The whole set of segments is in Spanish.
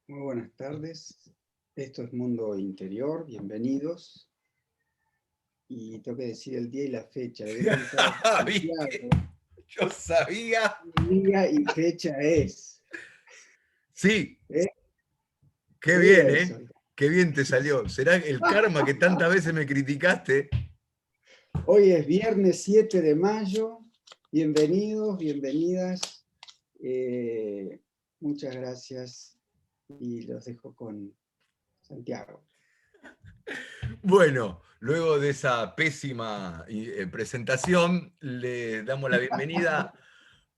Muy buenas tardes. Esto es Mundo Interior, bienvenidos. Y tengo que decir el día y la fecha. Le voy a preguntar a ¿Viste? Santiago Yo sabía. qué día y fecha es. Sí, ¿Eh? qué Me bien, diga eso. ¿eh? Qué bien te salió. ¿Será el karma que tantas veces me criticaste? Hoy es viernes 7 de mayo. Bienvenidos, bienvenidas. Eh, Muchas gracias y los dejo con Santiago. Bueno, luego de esa pésima presentación, le damos la bienvenida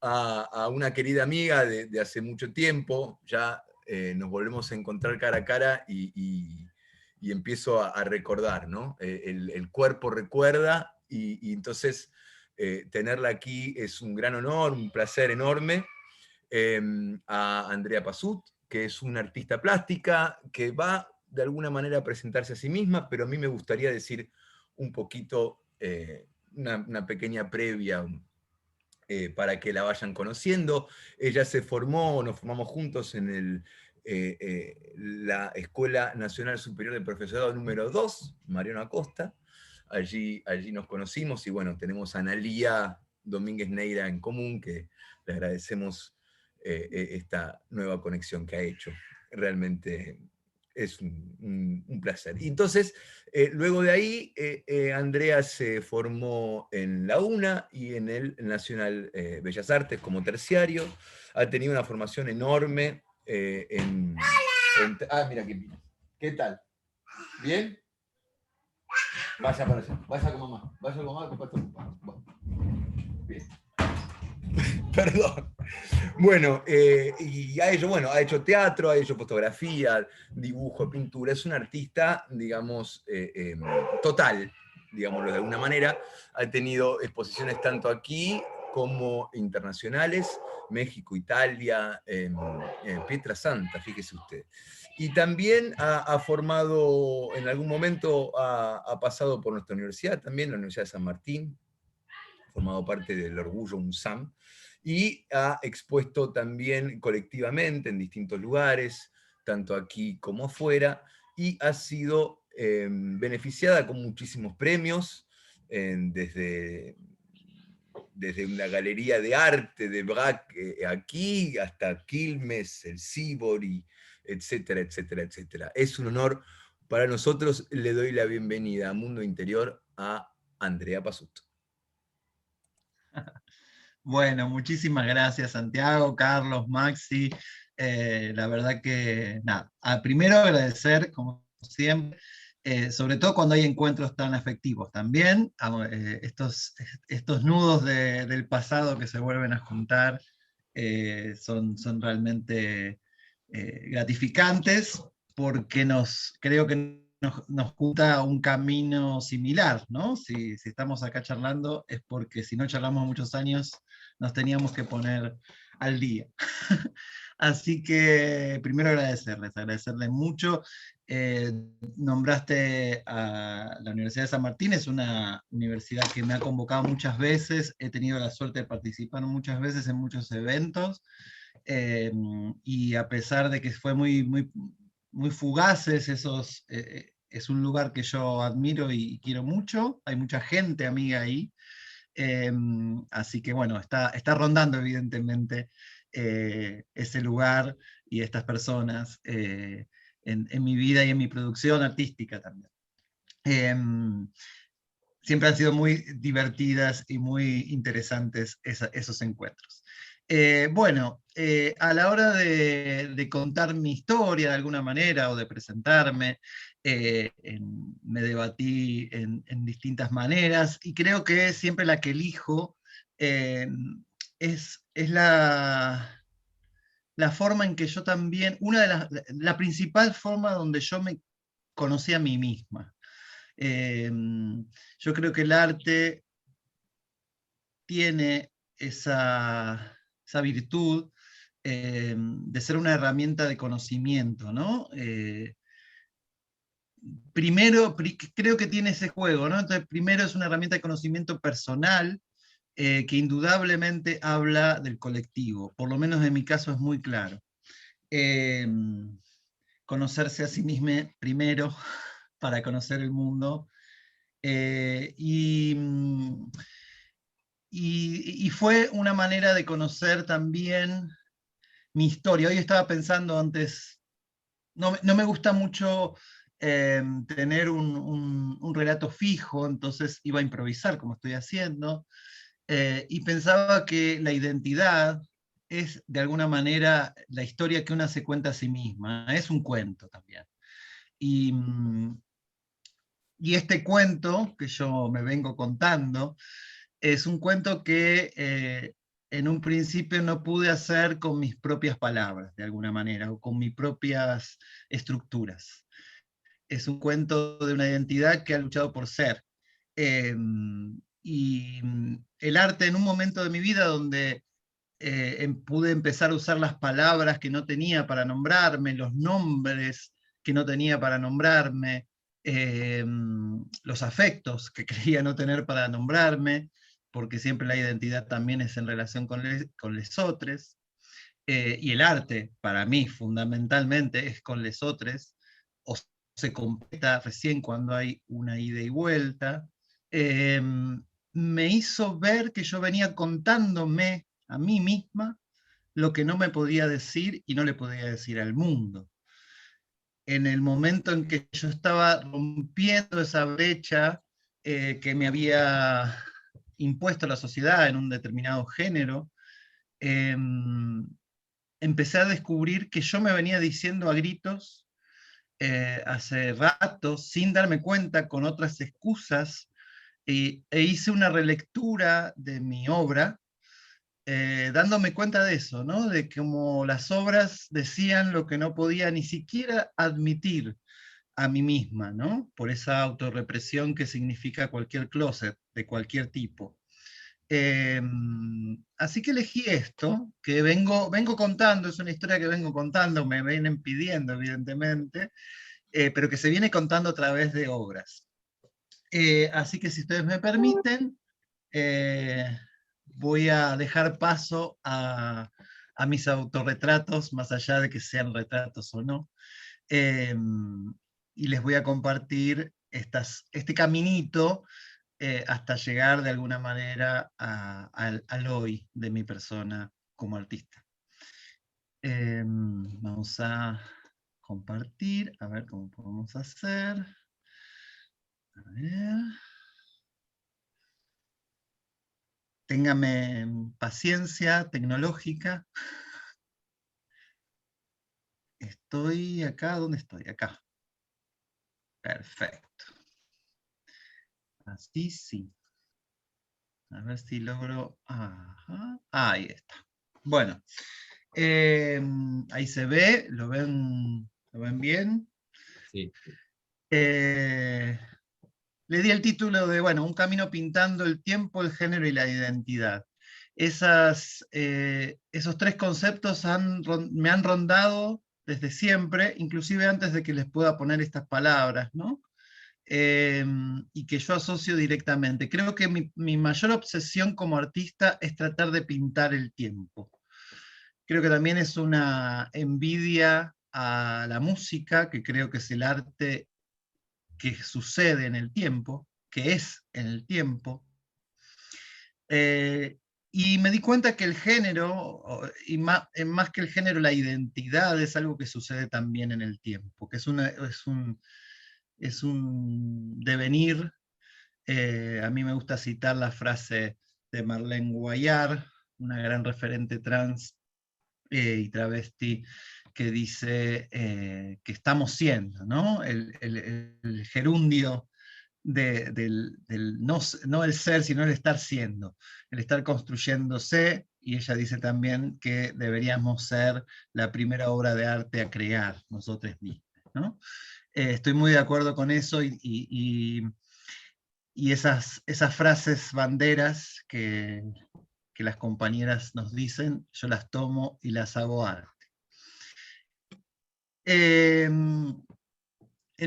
a una querida amiga de hace mucho tiempo. Ya nos volvemos a encontrar cara a cara y empiezo a recordar, ¿no? El cuerpo recuerda y entonces tenerla aquí es un gran honor, un placer enorme. A Andrea Pazut, que es una artista plástica que va de alguna manera a presentarse a sí misma, pero a mí me gustaría decir un poquito, una pequeña previa para que la vayan conociendo. Ella se formó, nos formamos juntos en la Escuela Nacional Superior de Profesorado número 2, Mariano Acosta. Allí nos conocimos y bueno, tenemos a Analía Domínguez Neira en común, que le agradecemos esta nueva conexión que ha hecho. Realmente es un placer. Y entonces, luego de ahí, Andrea se formó en la UNA y en el Nacional Bellas Artes como terciario. Ha tenido una formación enorme mira qué bien. ¿Qué tal? ¿Bien? Vaya para allá. Vaya con mamá. Vaya con mamá, que papá está ocupado. Bueno, bien. Perdón. Bueno, y ha hecho teatro, ha hecho fotografía, dibujo, pintura. Es un artista, digamos, total, digámoslo de alguna manera. Ha tenido exposiciones tanto aquí como internacionales, México, Italia, Pietrasanta, fíjese usted. Y también ha formado, en algún momento ha pasado por nuestra universidad, también la Universidad de San Martín, formado parte del Orgullo UNSAM, y ha expuesto también colectivamente en distintos lugares, tanto aquí como afuera, y ha sido beneficiada con muchísimos premios, desde una galería de arte de Braque aquí hasta Quilmes, el Sibori, etcétera, etcétera, etcétera. Es un honor para nosotros. Le doy la bienvenida a Mundo Interior a Andrea Pazut. Bueno, muchísimas gracias Santiago, Carlos, Maxi. La verdad que, nada, primero agradecer, como siempre, sobre todo cuando hay encuentros tan afectivos también, estos nudos del pasado que se vuelven a juntar son realmente gratificantes porque creo que nos junta un camino similar, ¿no? Si estamos acá charlando es porque si no charlamos muchos años nos teníamos que poner al día. Así que primero agradecerles mucho. Eh, Nombraste a la Universidad de San Martín, es una universidad que me ha convocado muchas veces, he tenido la suerte de participar muchas veces en muchos eventos, y a pesar de que fue muy fugaces, es un lugar que yo admiro y quiero mucho, hay mucha gente amiga ahí, así que bueno, está rondando evidentemente ese lugar y estas personas en mi vida y en mi producción artística también. Em, Siempre han sido muy divertidas y muy interesantes esos encuentros. Bueno, a la hora de contar mi historia de alguna manera o de presentarme, me debatí en distintas maneras y creo que siempre la que elijo eh, es la forma en que yo también, la principal forma donde yo me conocí a mí misma. Eh, yo creo que el arte tiene esa virtud de ser una herramienta de conocimiento, ¿no? Primero, creo que tiene ese juego, ¿no? Entonces, primero es una herramienta de conocimiento personal que indudablemente habla del colectivo, por lo menos en mi caso es muy claro. Eh, conocerse a sí mismo primero para conocer el mundo. Y fue una manera de conocer también mi historia. Hoy estaba pensando antes, no me gusta mucho tener un relato fijo, entonces iba a improvisar como estoy haciendo, y pensaba que la identidad es de alguna manera la historia que una se cuenta a sí misma, es un cuento también. Y, y este cuento que yo me vengo contando es un cuento que en un principio no pude hacer con mis propias palabras, de alguna manera, o con mis propias estructuras. Es un cuento de una identidad que ha luchado por ser. Eh, y el arte en un momento de mi vida donde pude empezar a usar las palabras que no tenía para nombrarme, los nombres que no tenía para nombrarme, los afectos que creía no tener para nombrarme, porque siempre la identidad también es en relación con les otros, y el arte, para mí, fundamentalmente, es con les otros, o se completa recién cuando hay una ida y vuelta. Eh, Me hizo ver que yo venía contándome a mí misma lo que no me podía decir y no le podía decir al mundo. En el momento en que yo estaba rompiendo esa brecha que me había impuesto la sociedad en un determinado género, eh, empecé a descubrir que yo me venía diciendo a gritos hace rato, sin darme cuenta, con otras excusas, e hice una relectura de mi obra, dándome cuenta de eso, ¿no? De cómo las obras decían lo que no podía ni siquiera admitir a mí misma, ¿no? Por esa autorrepresión que significa cualquier closet, de cualquier tipo. Eh, Así que elegí esto, que vengo contando, es una historia que vengo contando, me vienen pidiendo, evidentemente, pero que se viene contando a través de obras. Así que si ustedes me permiten, voy a dejar paso a mis autorretratos, más allá de que sean retratos o no, eh, y les voy a compartir este caminito hasta llegar de alguna manera al hoy de mi persona como artista. Vamos a compartir, a ver cómo podemos hacer. A ver. Téngame paciencia tecnológica. Estoy acá, ¿dónde estoy? Acá. Perfecto. Así sí. A ver si logro. Ajá. Ahí está. Bueno. Ahí se ve. ¿Lo ven bien? Sí. Le di el título de, bueno, Un camino pintando el tiempo, el género y la identidad. Esos tres conceptos me han rondado desde siempre, inclusive antes de que les pueda poner estas palabras, ¿no? Y que yo asocio directamente. Creo que mi mayor obsesión como artista es tratar de pintar el tiempo. Creo que también es una envidia a la música, que creo que es el arte que sucede en el tiempo, que es en el tiempo. Y me di cuenta que el género, y más que el género, la identidad es algo que sucede también en el tiempo, que es un devenir. A mí me gusta citar la frase de Marlene Guayar, una gran referente trans y travesti, que dice que estamos siendo, ¿no? El gerundio no el ser, sino el estar siendo, el estar construyéndose, y ella dice también que deberíamos ser la primera obra de arte a crear nosotros mismos, ¿no? Estoy muy de acuerdo con eso y esas frases banderas que las compañeras nos dicen, yo las tomo y las hago arte. En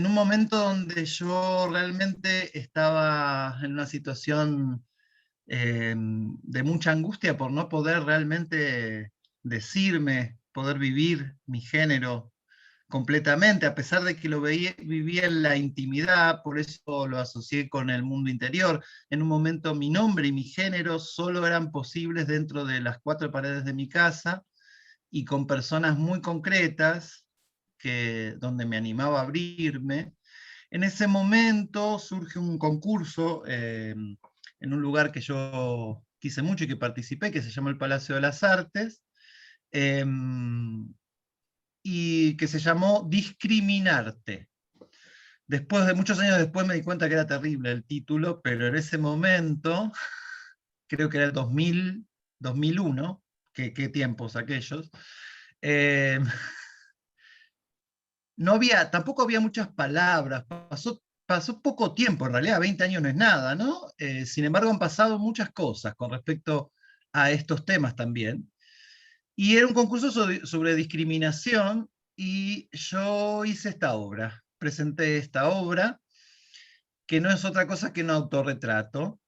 un momento donde yo realmente estaba en una situación de mucha angustia por no poder realmente decirme, poder vivir mi género completamente, a pesar de que vivía en la intimidad, por eso lo asocié con el mundo interior. En un momento mi nombre y mi género solo eran posibles dentro de las 4 paredes de mi casa y con personas muy concretas donde me animaba a abrirme. En ese momento surge un concurso en un lugar que yo quise mucho y que participé, que se llama el Palacio de las Artes, y que se llamó Discriminarte. Después de muchos años después me di cuenta que era terrible el título, pero en ese momento, creo que era el 2000, 2001, qué tiempos aquellos, no había, tampoco había muchas palabras, pasó poco tiempo, en realidad 20 años no es nada, ¿no? Sin embargo han pasado muchas cosas con respecto a estos temas también. Y era un concurso sobre discriminación y yo hice esta obra, presenté esta obra, que no es otra cosa que un autorretrato,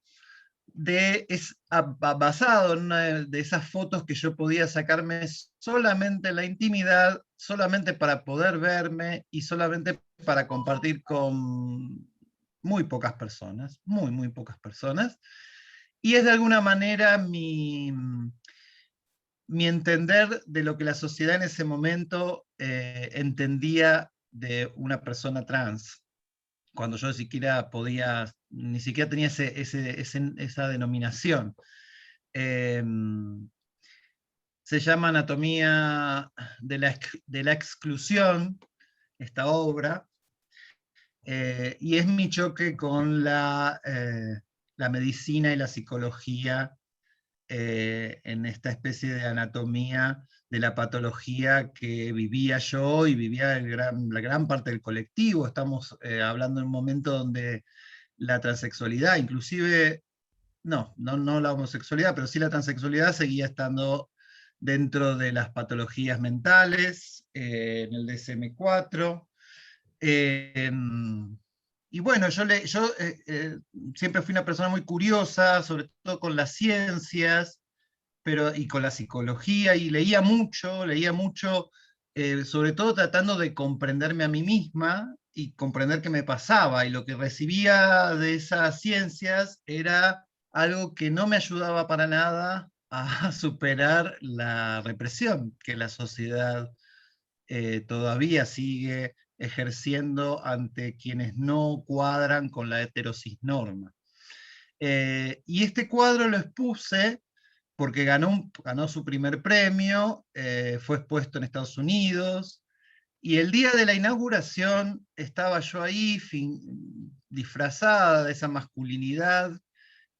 basado en una de esas fotos que yo podía sacarme solamente en la intimidad, solamente para poder verme y solamente para compartir con muy pocas personas, muy pocas personas. Y es de alguna manera mi entender de lo que la sociedad en ese momento entendía de una persona trans, cuando yo ni siquiera tenía esa denominación. Se llama Anatomía de la Exclusión, esta obra, y es mi choque con la medicina y la psicología en esta especie de anatomía de la patología que vivía yo y vivía la gran parte del colectivo. Estamos hablando de un momento donde la transexualidad, inclusive, no la homosexualidad, pero sí la transexualidad seguía estando dentro de las patologías mentales, en el DSM-4. Y bueno, yo siempre fui una persona muy curiosa, sobre todo con las ciencias, y con la psicología, y leía mucho, sobre todo tratando de comprenderme a mí misma y comprender qué me pasaba, y lo que recibía de esas ciencias era algo que no me ayudaba para nada a superar la represión que la sociedad todavía sigue ejerciendo ante quienes no cuadran con la heterosis-norma. Y este cuadro lo expuse porque ganó su primer premio, fue expuesto en Estados Unidos, y el día de la inauguración estaba yo ahí disfrazada de esa masculinidad,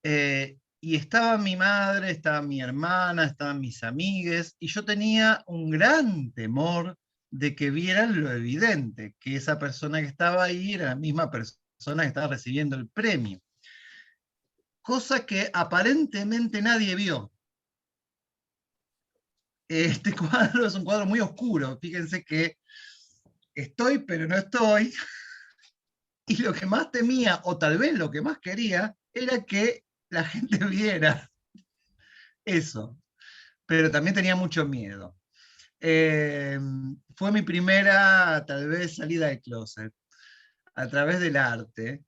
y estaba mi madre, estaba mi hermana, estaban mis amigues, y yo tenía un gran temor de que vieran lo evidente, que esa persona que estaba ahí era la misma persona que estaba recibiendo el premio. Cosa que aparentemente nadie vio. Este cuadro es un cuadro muy oscuro, fíjense que estoy pero no estoy, y lo que más temía, o tal vez lo que más quería, era que la gente viera eso, pero también tenía mucho miedo. Fue mi primera, tal vez, salida de closet, a través del arte,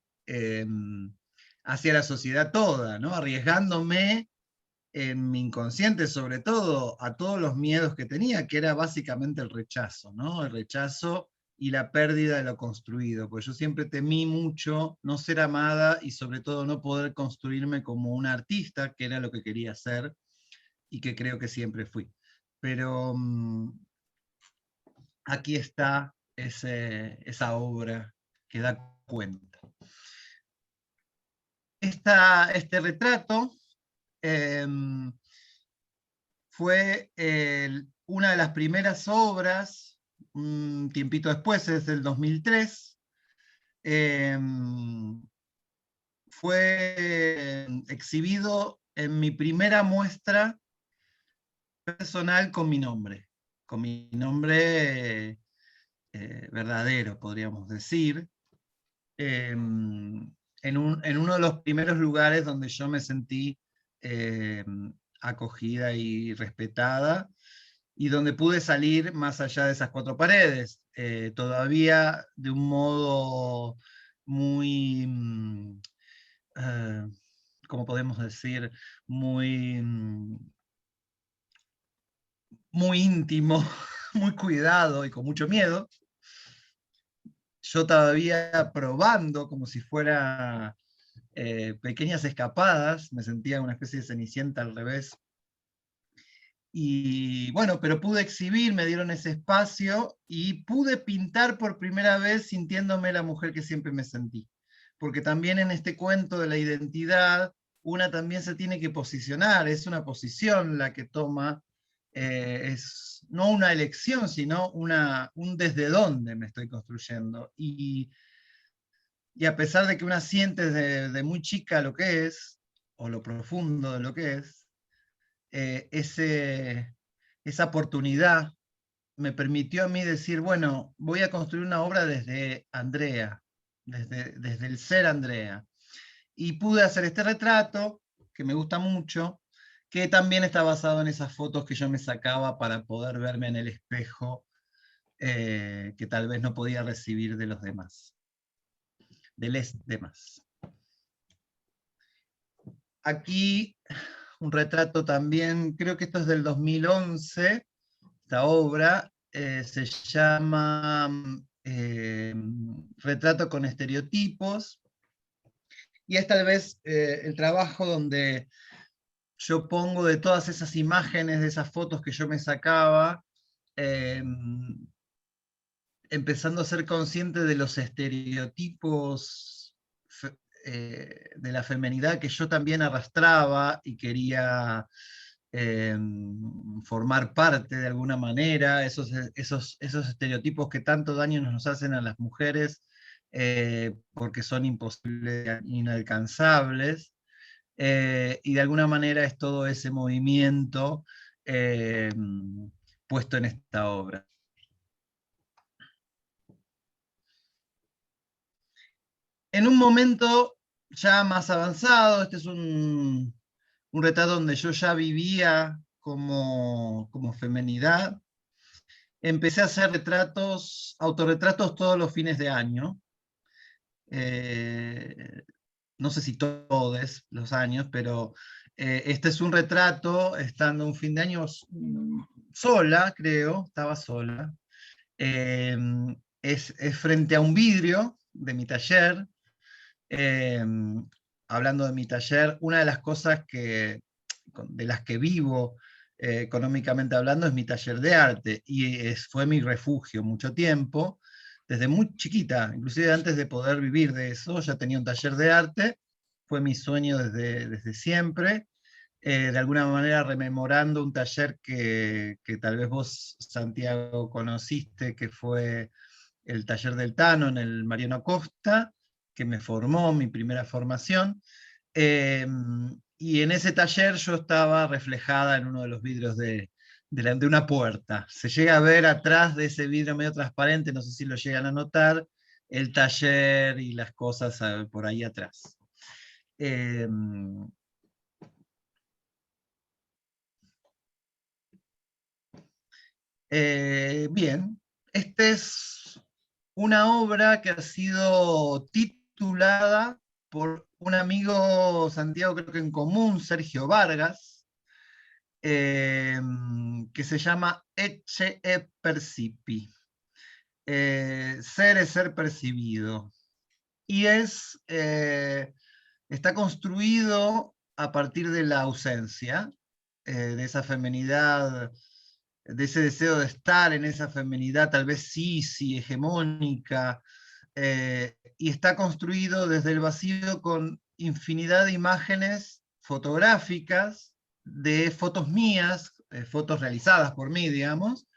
hacia la sociedad toda, ¿no? Arriesgándome en mi inconsciente, sobre todo, a todos los miedos que tenía, que era básicamente el rechazo, ¿no? El rechazo y la pérdida de lo construido, porque yo siempre temí mucho no ser amada y sobre todo no poder construirme como una artista, que era lo que quería ser y que creo que siempre fui. Pero aquí está esa obra que da cuenta. Este retrato fue una de las primeras obras, un tiempito después, es del 2003, fue exhibido en mi primera muestra personal con mi nombre verdadero, podríamos decir, en uno de los primeros lugares donde yo me sentí acogida y respetada, y donde pude salir más allá de esas cuatro paredes, todavía de un modo muy, ¿cómo podemos decir? Muy, muy íntimo, muy cuidado y con mucho miedo. Yo todavía probando como si fuera pequeñas escapadas, me sentía una especie de Cenicienta al revés. Y bueno, pero pude exhibir, me dieron ese espacio y pude pintar por primera vez sintiéndome la mujer que siempre me sentí. Porque también en este cuento de la identidad, una también se tiene que posicionar, es una posición la que toma, es no una elección, sino un desde dónde me estoy construyendo. Y a pesar de que una siente de muy chica lo que es, o lo profundo de lo que es, esa oportunidad me permitió a mí decir, bueno, voy a construir una obra desde Andrea, desde el ser Andrea. Y pude hacer este retrato, que me gusta mucho, que también está basado en esas fotos que yo me sacaba para poder verme en el espejo, que tal vez no podía recibir de los demás, de los demás. Aquí un retrato también, creo que esto es del 2011, esta obra se llama Retrato con estereotipos, y es tal vez el trabajo donde yo pongo de todas esas imágenes, de esas fotos que yo me sacaba, empezando a ser consciente de los estereotipos de la femenidad que yo también arrastraba y quería formar parte de alguna manera, esos estereotipos que tanto daño nos hacen a las mujeres porque son imposibles, inalcanzables, y de alguna manera es todo ese movimiento puesto en esta obra. En un momento ya más avanzado, este es un retrato donde yo ya vivía como femenidad, empecé a hacer autorretratos todos los fines de año. No sé si todos los años, pero este es un retrato, estando un fin de año sola, creo, estaba sola. Es frente a un vidrio de mi taller. Hablando de mi taller, una de las cosas de las que vivo económicamente hablando es mi taller de arte, y fue mi refugio mucho tiempo, desde muy chiquita, inclusive antes de poder vivir de eso, ya tenía un taller de arte, fue mi sueño desde siempre, de alguna manera rememorando un taller que tal vez vos, Santiago, conociste, que fue el taller del Tano en el Mariano Acosta, que me formó, mi primera formación, y en ese taller yo estaba reflejada en uno de los vidrios de una puerta. Se llega a ver atrás de ese vidrio medio transparente, no sé si lo llegan a notar, el taller y las cosas por ahí atrás. Bien, esta es una obra que ha sido titulada por un amigo, Santiago, creo que en común, Sergio Vargas, que se llama Ecce e Percipi. Ser es ser percibido. Y está construido a partir de la ausencia, de esa femenidad, de ese deseo de estar en esa femenidad tal vez sí, hegemónica, y está construido desde el vacío con infinidad de imágenes fotográficas, de fotos mías, fotos realizadas por mí, digamos,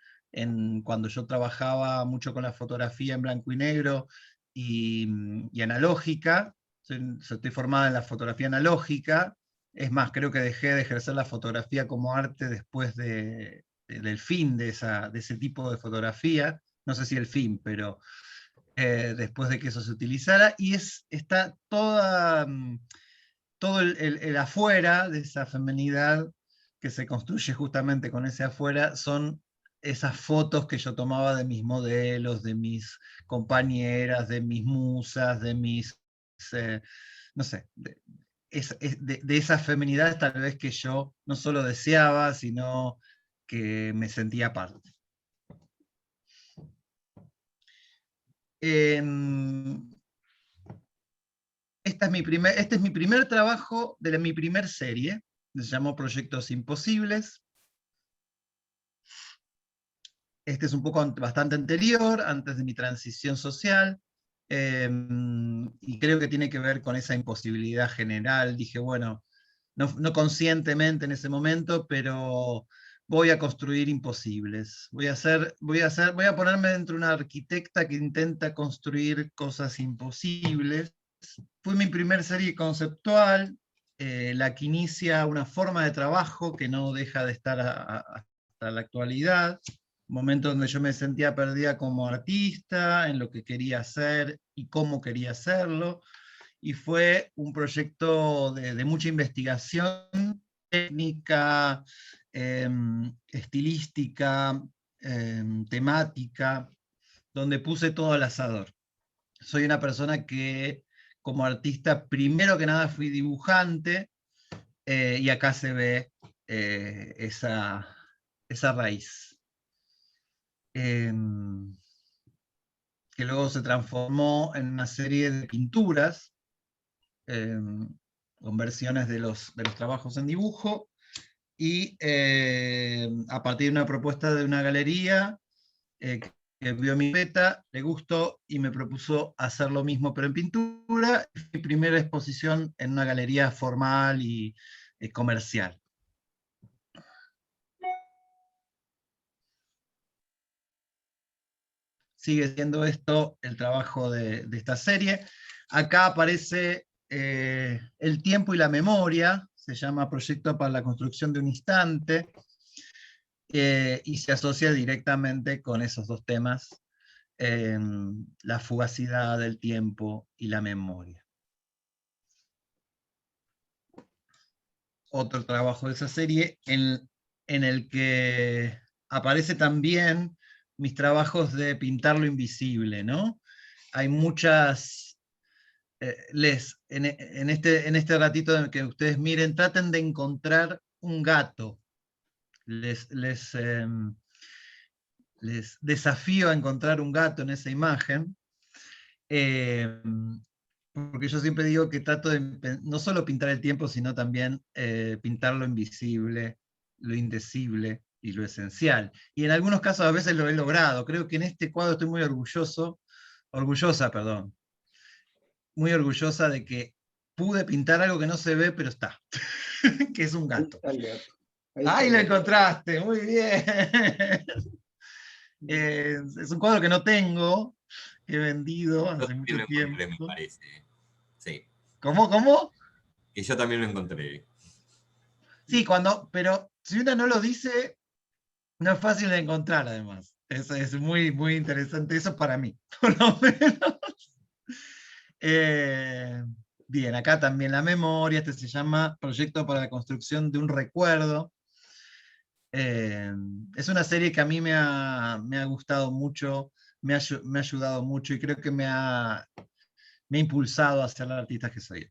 cuando yo trabajaba mucho con la fotografía en blanco y negro y analógica. Estoy formada en la fotografía analógica, es más, creo que dejé de ejercer la fotografía como arte después del fin de ese tipo de fotografía, no sé si el fin, pero después de que eso se utilizara, y está todo el afuera de esa femenidad que se construye justamente con ese afuera, son esas fotos que yo tomaba de mis modelos, de mis compañeras, de mis musas, de mis, no sé, de esas feminidades tal vez que yo no solo deseaba, sino que me sentía parte. Este es mi primer trabajo de mi primer serie, se llamó Proyectos Imposibles. Este es un poco bastante anterior, antes de mi transición social, y creo que tiene que ver con esa imposibilidad general. Dije, bueno, no conscientemente en ese momento, pero voy a construir imposibles. Voy a ponerme dentro de una arquitecta que intenta construir cosas imposibles. Fue mi primer serie conceptual, la que inicia una forma de trabajo que no deja de estar hasta la actualidad. Momento donde yo me sentía perdida como artista, en lo que quería hacer y cómo quería hacerlo. Y fue un proyecto de mucha investigación técnica, estilística, temática, donde puse todo al asador. Soy una persona que como artista, primero que nada fui dibujante, y acá se ve esa raíz. Que luego se transformó en una serie de pinturas, con versiones de los trabajos en dibujo, y a partir de una propuesta de una galería que vio mi beta, le gustó y me propuso hacer lo mismo pero en pintura. Mi primera exposición en una galería formal y comercial. Sigue siendo esto el trabajo de esta serie. Acá aparece el tiempo y la memoria, se llama Proyecto para la Construcción de un Instante, y se asocia directamente con esos dos temas, la fugacidad del tiempo y la memoria. Otro trabajo de esa serie en el que aparece también mis trabajos de pintar lo invisible, ¿no? Hay muchas... en este ratito que ustedes miren, traten de encontrar un gato. Les desafío a encontrar un gato en esa imagen, porque yo siempre digo que trato de no solo pintar el tiempo, sino también pintar lo invisible, lo indecible y lo esencial. Y en algunos casos a veces lo he logrado. Creo que en este cuadro estoy muy muy orgullosa de que pude pintar algo que no se ve, pero está, que es un gato. Ahí está el gato. ¡Ay, lo encontraste! Muy bien. Es un cuadro que no tengo, que he vendido hace mucho Lo tiempo. encontré, me parece. Sí. ¿Cómo? Que yo también lo encontré. Sí, pero si uno no lo dice, no es fácil de encontrar, además. Es muy, muy interesante eso para mí, por lo menos. Bien, acá también la memoria, este se llama Proyecto para la Construcción de un Recuerdo. Es una serie que a mí me ha gustado mucho, me ha ayudado mucho, y creo que me ha impulsado a ser la artista que soy.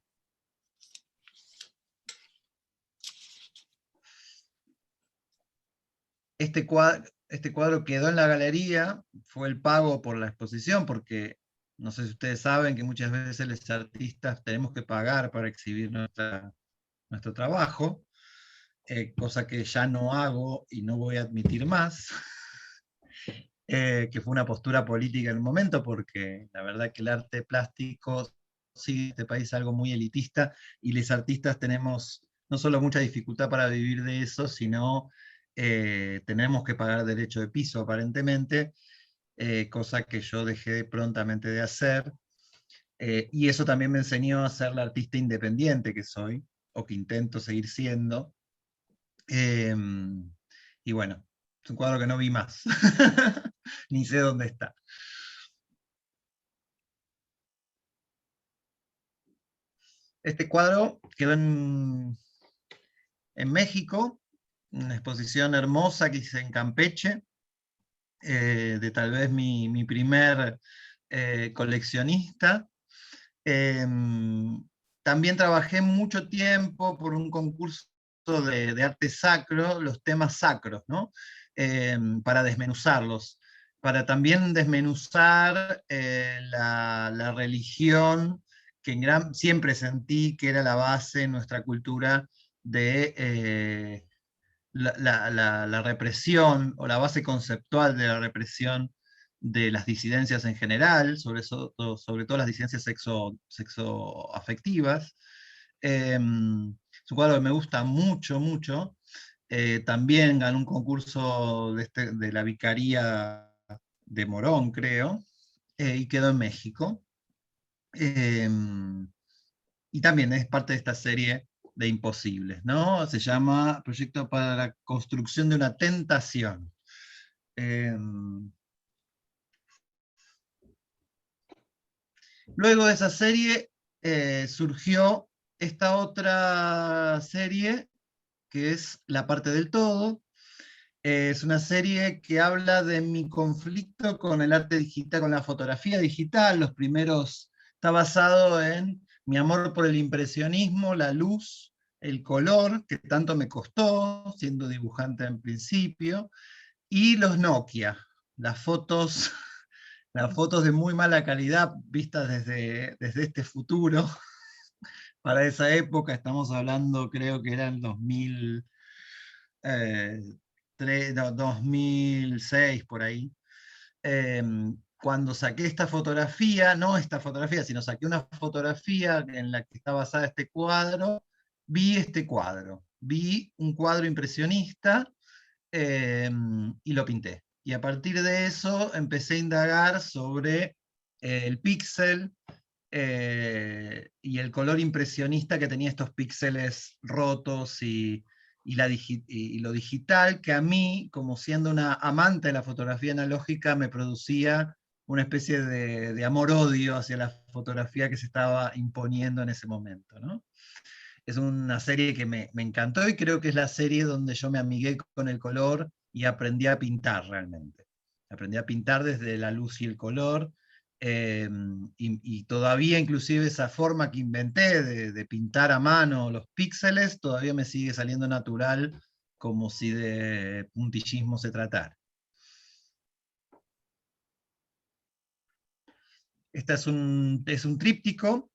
Este cuadro quedó en la galería, fue el pago por la exposición, porque no sé si ustedes saben que muchas veces los artistas tenemos que pagar para exhibir nuestro trabajo, cosa que ya no hago y no voy a admitir más, que fue una postura política en el momento, porque la verdad que el arte plástico sigue en este país algo muy elitista, y los artistas tenemos no solo mucha dificultad para vivir de eso, sino tenemos que pagar derecho de piso aparentemente, cosa que yo dejé prontamente de hacer, y eso también me enseñó a ser la artista independiente que soy, o que intento seguir siendo. Y bueno, es un cuadro que no vi más, ni sé dónde está. Este cuadro quedó en México, una exposición hermosa que hice en Campeche, de tal vez mi primer coleccionista. También trabajé mucho tiempo por un concurso de arte sacro, los temas sacros, ¿no? Para desmenuzarlos, para también desmenuzar la religión, que siempre sentí que era la base en nuestra cultura de la represión, o la base conceptual de la represión de las disidencias en general, sobre todo las disidencias sexoafectivas. Es un cuadro que me gusta mucho, mucho. También ganó un concurso de la Vicaría de Morón, creo, y quedó en México. Y también es parte de esta serie de imposibles, ¿no? Se llama Proyecto para la construcción de una tentación. Luego de esa serie surgió esta otra serie, que es La parte del todo. Es una serie que habla de mi conflicto con el arte digital, con la fotografía digital. Los primeros, está basado en mi amor por el impresionismo, la luz, el color, que tanto me costó, siendo dibujante en principio, y los Nokia, las fotos, las fotos de muy mala calidad vistas desde este futuro. Para esa época, estamos hablando, creo que eran 2006, por ahí. Cuando saqué esta fotografía, no esta fotografía, sino saqué una fotografía en la que está basada este cuadro, vi un cuadro impresionista, y lo pinté. Y a partir de eso empecé a indagar sobre el píxel, y el color impresionista que tenía estos píxeles rotos y lo digital, que a mí, como siendo una amante de la fotografía analógica, me producía una especie de amor-odio hacia la fotografía que se estaba imponiendo en ese momento, ¿no? Es una serie que me encantó, y creo que es la serie donde yo me amigué con el color y aprendí a pintar realmente. Aprendí a pintar desde la luz y el color, y todavía inclusive esa forma que inventé de pintar a mano los píxeles, todavía me sigue saliendo natural, como si de puntillismo se tratara. Este es un tríptico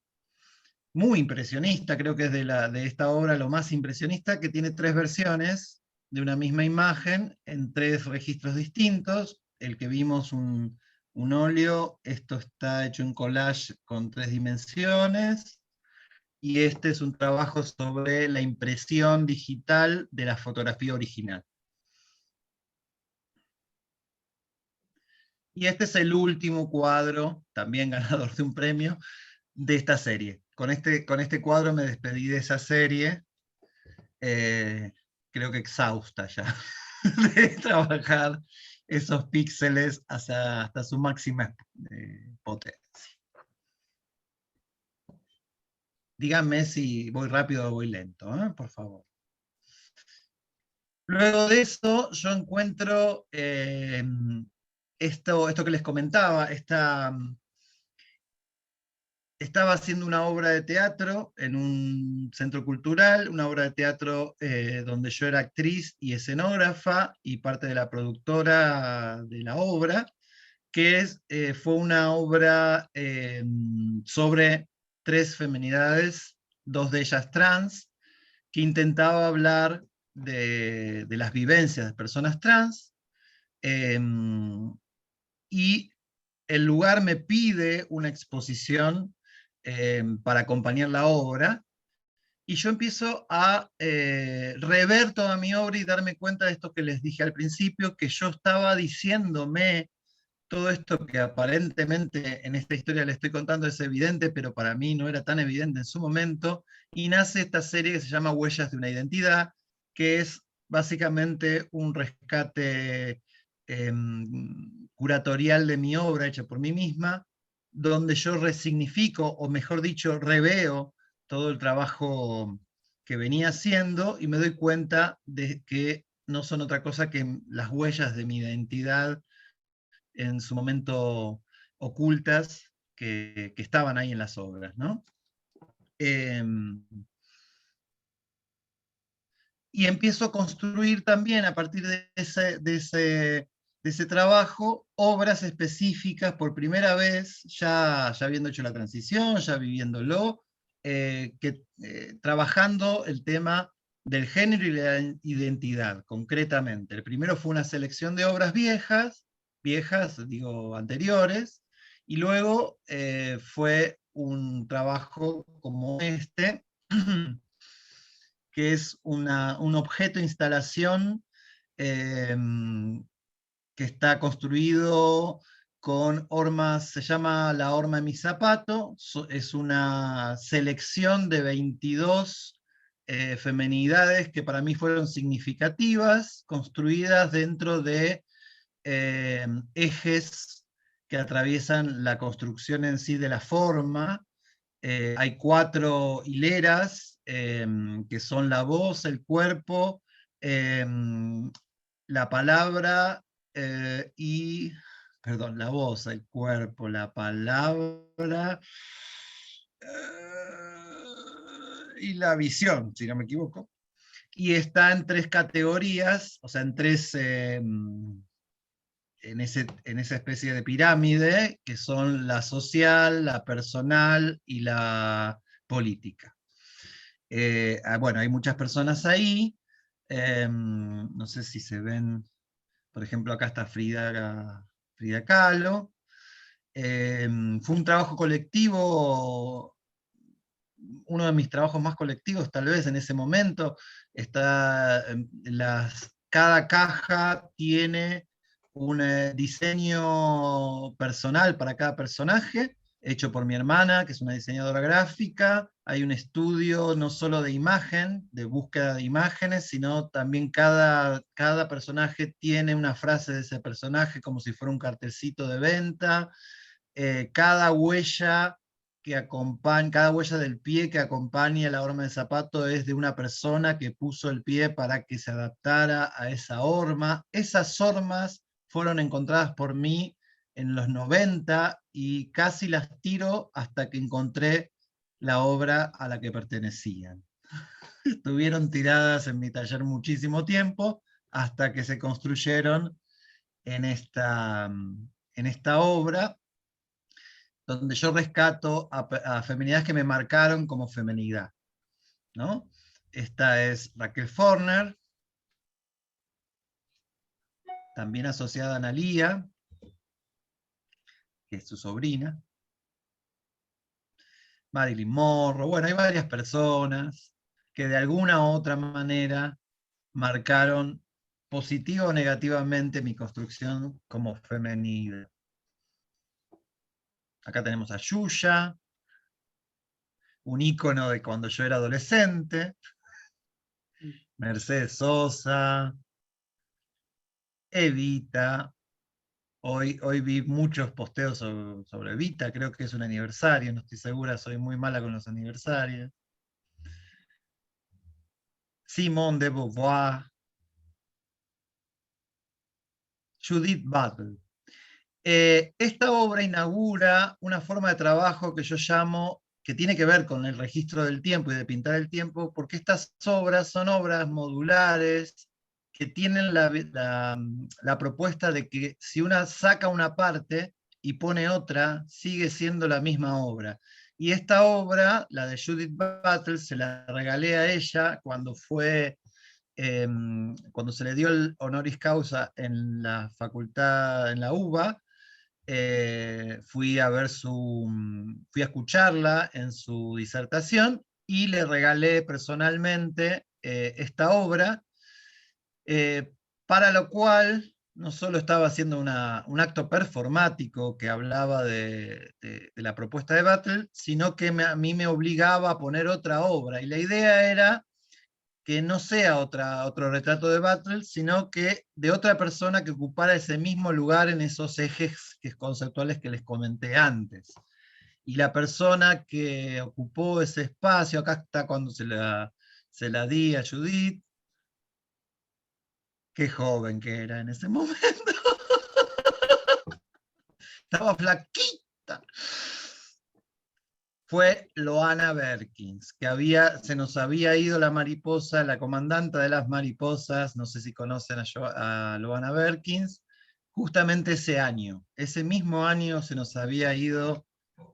muy impresionista, creo que es de esta obra lo más impresionista, que tiene 3 versiones de una misma imagen en 3 registros distintos. El que vimos, un óleo, esto está hecho en collage con 3 dimensiones, y este es un trabajo sobre la impresión digital de la fotografía original. Y este es el último cuadro, también ganador de un premio, de esta serie. Con este cuadro me despedí de esa serie, creo que exhausta ya, de trabajar esos píxeles hasta su máxima potencia. Díganme si voy rápido o voy lento, por favor. Luego de eso, yo encuentro esto que les comentaba, estaba haciendo una obra de teatro en un centro cultural, una obra de teatro donde yo era actriz y escenógrafa y parte de la productora de la obra, que fue una obra sobre 3 feminidades, 2 de ellas trans, que intentaba hablar de las vivencias de personas trans, y el lugar me pide una exposición para acompañar la obra, y yo empiezo a rever toda mi obra y darme cuenta de esto que les dije al principio, que yo estaba diciéndome todo esto que aparentemente en esta historia le estoy contando es evidente, pero para mí no era tan evidente en su momento, y nace esta serie que se llama Huellas de una identidad, que es básicamente un rescate curatorial de mi obra hecha por mí misma, donde yo resignifico, o mejor dicho, reveo todo el trabajo que venía haciendo, y me doy cuenta de que no son otra cosa que las huellas de mi identidad en su momento ocultas que estaban ahí en las obras, ¿no? Y empiezo a construir también a partir de ese trabajo obras específicas por primera vez, ya habiendo hecho la transición, ya viviéndolo, trabajando el tema del género y la identidad, concretamente. El primero fue una selección de obras viejas, digo, anteriores, y luego fue un trabajo como este, que es un objeto de instalación eh, que está construido con hormas, se llama la horma de mi zapato, es una selección de 22 femenidades que para mí fueron significativas, construidas dentro de ejes que atraviesan la construcción en sí de la forma. Hay 4 hileras, que son la voz, el cuerpo, la palabra y, perdón, la voz, el cuerpo, la palabra y la visión, si no me equivoco. Y está en 3 categorías, o sea, en 3... en esa especie de pirámide, que son la social, la personal y la política. Bueno, hay muchas personas ahí, no sé si se ven, por ejemplo, acá está Frida Kahlo. Fue un trabajo colectivo, uno de mis trabajos más colectivos tal vez en ese momento. Cada caja tiene un diseño personal para cada personaje, hecho por mi hermana, que es una diseñadora gráfica. Hay un estudio no solo de imagen, de búsqueda de imágenes, sino también cada personaje tiene una frase de ese personaje como si fuera un cartelcito de venta. Cada huella cada huella del pie que acompaña la horma de zapato es de una persona que puso el pie para que se adaptara a esa horma. Esas hormas fueron encontradas por mí en los 90 y casi las tiro hasta que encontré la obra a la que pertenecían. Estuvieron tiradas en mi taller muchísimo tiempo hasta que se construyeron en esta obra, donde yo rescato a feminidades que me marcaron como feminidad, ¿no? Esta es Raquel Forner, también asociada a Analía, que es su sobrina. Marilyn Monroe, bueno, hay varias personas que de alguna u otra manera marcaron positiva o negativamente mi construcción como femenina. Acá tenemos a Yuya, un ícono de cuando yo era adolescente. Mercedes Sosa, Evita. Hoy vi muchos posteos sobre Evita, creo que es un aniversario, no estoy segura, soy muy mala con los aniversarios. Simone de Beauvoir. Judith Butler. Esta obra inaugura una forma de trabajo que yo llamo, que tiene que ver con el registro del tiempo y de pintar el tiempo, porque estas obras son obras modulares que tienen la propuesta de que si una saca una parte y pone otra, sigue siendo la misma obra. Y esta obra, la de Judith Butler, se la regalé a ella cuando se le dio el honoris causa en la facultad, en la UBA. Fui a escucharla en su disertación y le regalé personalmente esta obra, para lo cual no solo estaba haciendo un acto performático que hablaba de la propuesta de Butler, sino que a mí me obligaba a poner otra obra, y la idea era que no sea otro retrato de Butler, sino que de otra persona que ocupara ese mismo lugar en esos ejes conceptuales que les comenté antes. Y la persona que ocupó ese espacio, acá está cuando se la di a Judith, qué joven que era en ese momento. estaba flaquita. Fue Loana Berkins, que se nos había ido la mariposa, la comandante de las mariposas, no sé si conocen a Loana Berkins, justamente ese año. Ese mismo año se nos había ido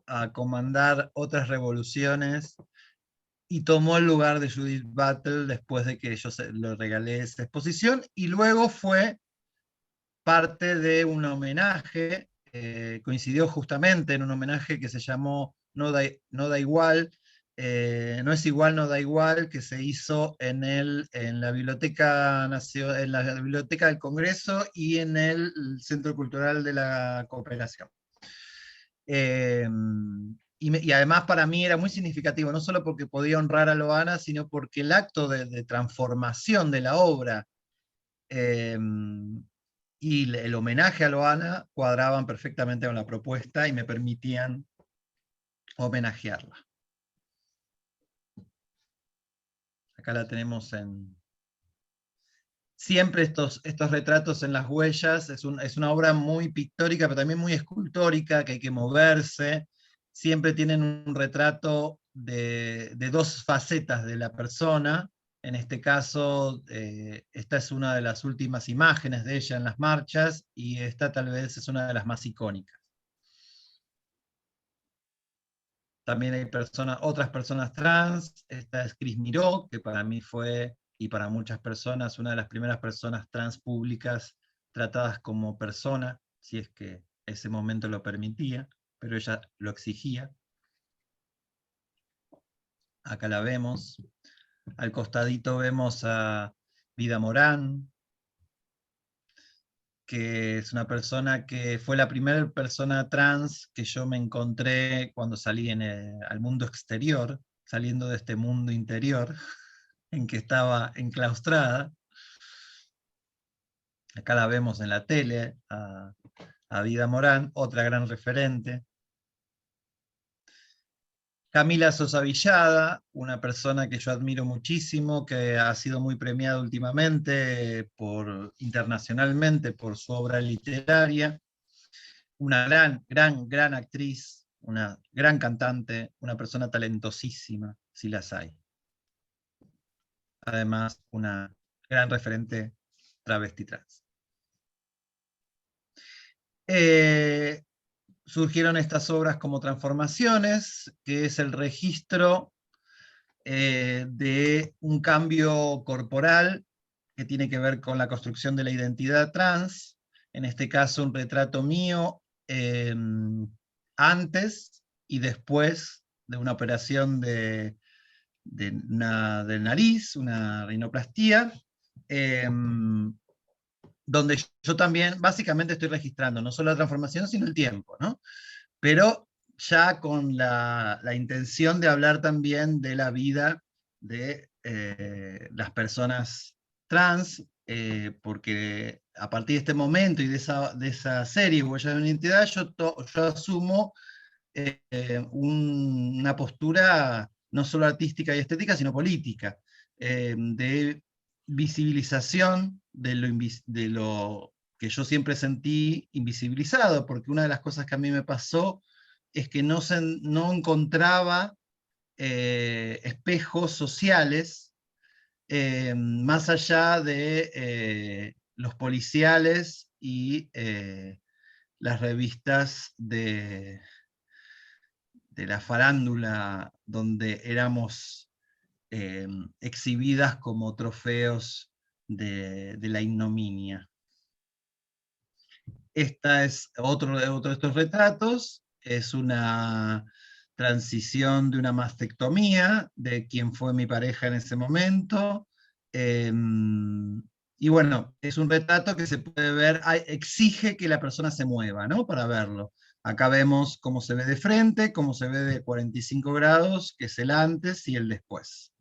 a comandar otras revoluciones y tomó el lugar de Judith Butler después de que yo le regalé esa exposición, y luego fue parte de un homenaje, coincidió justamente en un homenaje que se llamó No da igual, no es igual, no da igual, que se hizo en la Biblioteca en la Biblioteca del Congreso y en el Centro Cultural de la Cooperación. Y además para mí era muy significativo, no solo porque podía honrar a Loana, sino porque el acto de transformación de la obra y el homenaje a Loana cuadraban perfectamente con la propuesta y me permitían homenajearla. Acá la tenemos siempre estos retratos en las huellas, es una obra muy pictórica, pero también muy escultórica, que hay que moverse. Siempre tienen un retrato de dos facetas de la persona. En este caso, esta es una de las últimas imágenes de ella en las marchas, y esta tal vez es una de las más icónicas. También hay otras personas trans. Esta es Cris Miró, que para mí fue, y para muchas personas, una de las primeras personas trans públicas tratadas como persona, si es que ese momento lo permitía, pero ella lo exigía. Acá la vemos. Al costadito vemos a Vida Morán, que es una persona que fue la primera persona trans que yo me encontré cuando salí al mundo exterior, saliendo de este mundo interior en que estaba enclaustrada. Acá la vemos en la tele, a Vida Morán, otra gran referente. Camila Sosa Villada, una persona que yo admiro muchísimo, que ha sido muy premiada últimamente internacionalmente por su obra literaria. Una gran actriz, una gran cantante, una persona talentosísima, si las hay. Además, una gran referente travesti trans. Surgieron estas obras como Transformaciones, que es el registro de un cambio corporal que tiene que ver con la construcción de la identidad trans, en este caso un retrato mío antes y después de una operación de nariz, una rinoplastía, donde yo también básicamente estoy registrando no solo la transformación, sino el tiempo, ¿no? Pero ya con la intención de hablar también de la vida de las personas trans, porque a partir de este momento y de esa serie, Huellas de una Identidad, yo asumo una postura no solo artística y estética, sino política, de visibilización de lo que yo siempre sentí invisibilizado, porque una de las cosas que a mí me pasó es que no encontraba espejos sociales más allá de los policiales y las revistas de la farándula, donde éramos exhibidas como trofeos de la ignominia. Esta es otro de estos retratos, es una transición de una mastectomía de quien fue mi pareja en ese momento. Y bueno, es un retrato que se puede ver, exige que la persona se mueva, ¿no? Para verlo. Acá vemos cómo se ve de frente, cómo se ve de 45 grados, que es el antes y el después.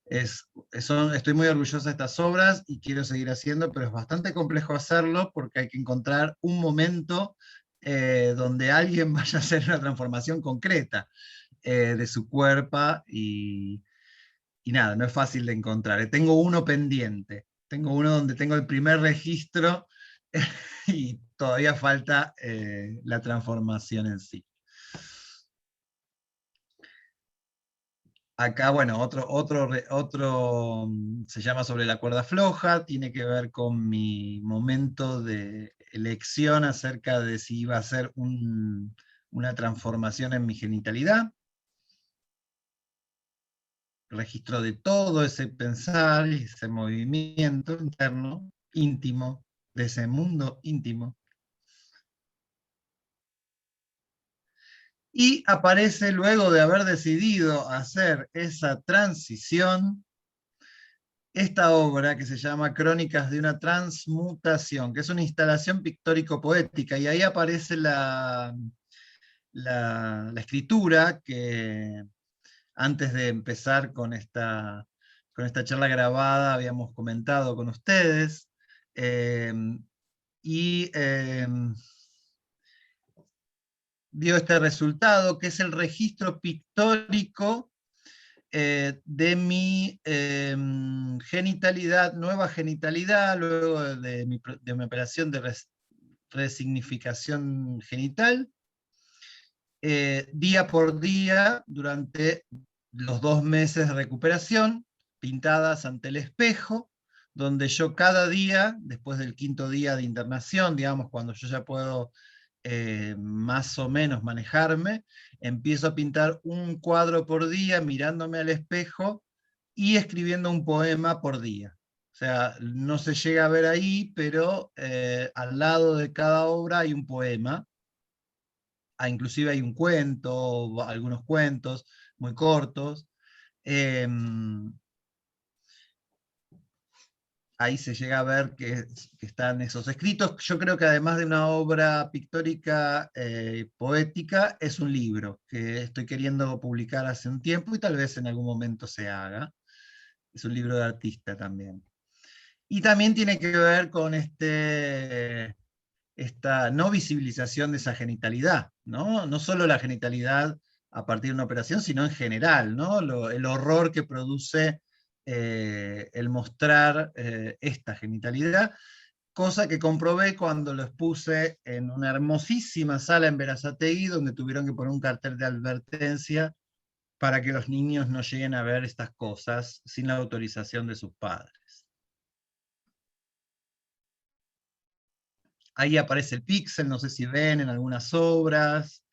Estoy muy orgullosa de estas obras y quiero seguir haciendo, pero es bastante complejo hacerlo porque hay que encontrar un momento donde alguien vaya a hacer una transformación concreta de su cuerpo y nada, no es fácil de encontrar. Tengo uno pendiente, tengo uno donde tengo el primer registro y todavía falta la transformación en sí. Acá, bueno, otro se llama Sobre la cuerda floja, tiene que ver con mi momento de elección acerca de si iba a ser una transformación en mi genitalidad. Registro de todo ese pensar y ese movimiento interno, íntimo, de ese mundo íntimo. Y aparece, luego de haber decidido hacer esa transición, esta obra que se llama Crónicas de una transmutación, que es una instalación pictórico-poética, y ahí aparece la escritura que antes de empezar con esta charla grabada habíamos comentado con ustedes, y dio este resultado, que es el registro pictórico de mi genitalidad, nueva genitalidad, luego de mi operación de resignificación genital, día por día, durante los 2 meses de recuperación, pintadas ante el espejo, donde yo cada día, después del 5.º día de internación, digamos, cuando yo ya puedo más o menos manejarme, empiezo a pintar un cuadro por día, mirándome al espejo y escribiendo un poema por día. O sea, no se llega a ver ahí, pero al lado de cada obra hay un poema. Inclusive hay un cuento, algunos cuentos muy cortos. Ahí se llega a ver que están esos escritos. Yo creo que además de una obra pictórica poética, es un libro que estoy queriendo publicar hace un tiempo y tal vez en algún momento se haga. Es un libro de artista también. Y también tiene que ver con esta no visibilización de esa genitalidad, ¿no? No solo la genitalidad a partir de una operación, sino en general, ¿no? El horror que produce el mostrar esta genitalidad, cosa que comprobé cuando lo expuse en una hermosísima sala en Berazategui, donde tuvieron que poner un cartel de advertencia para que los niños no lleguen a ver estas cosas sin la autorización de sus padres. Ahí aparece el píxel, no sé si ven en algunas obras.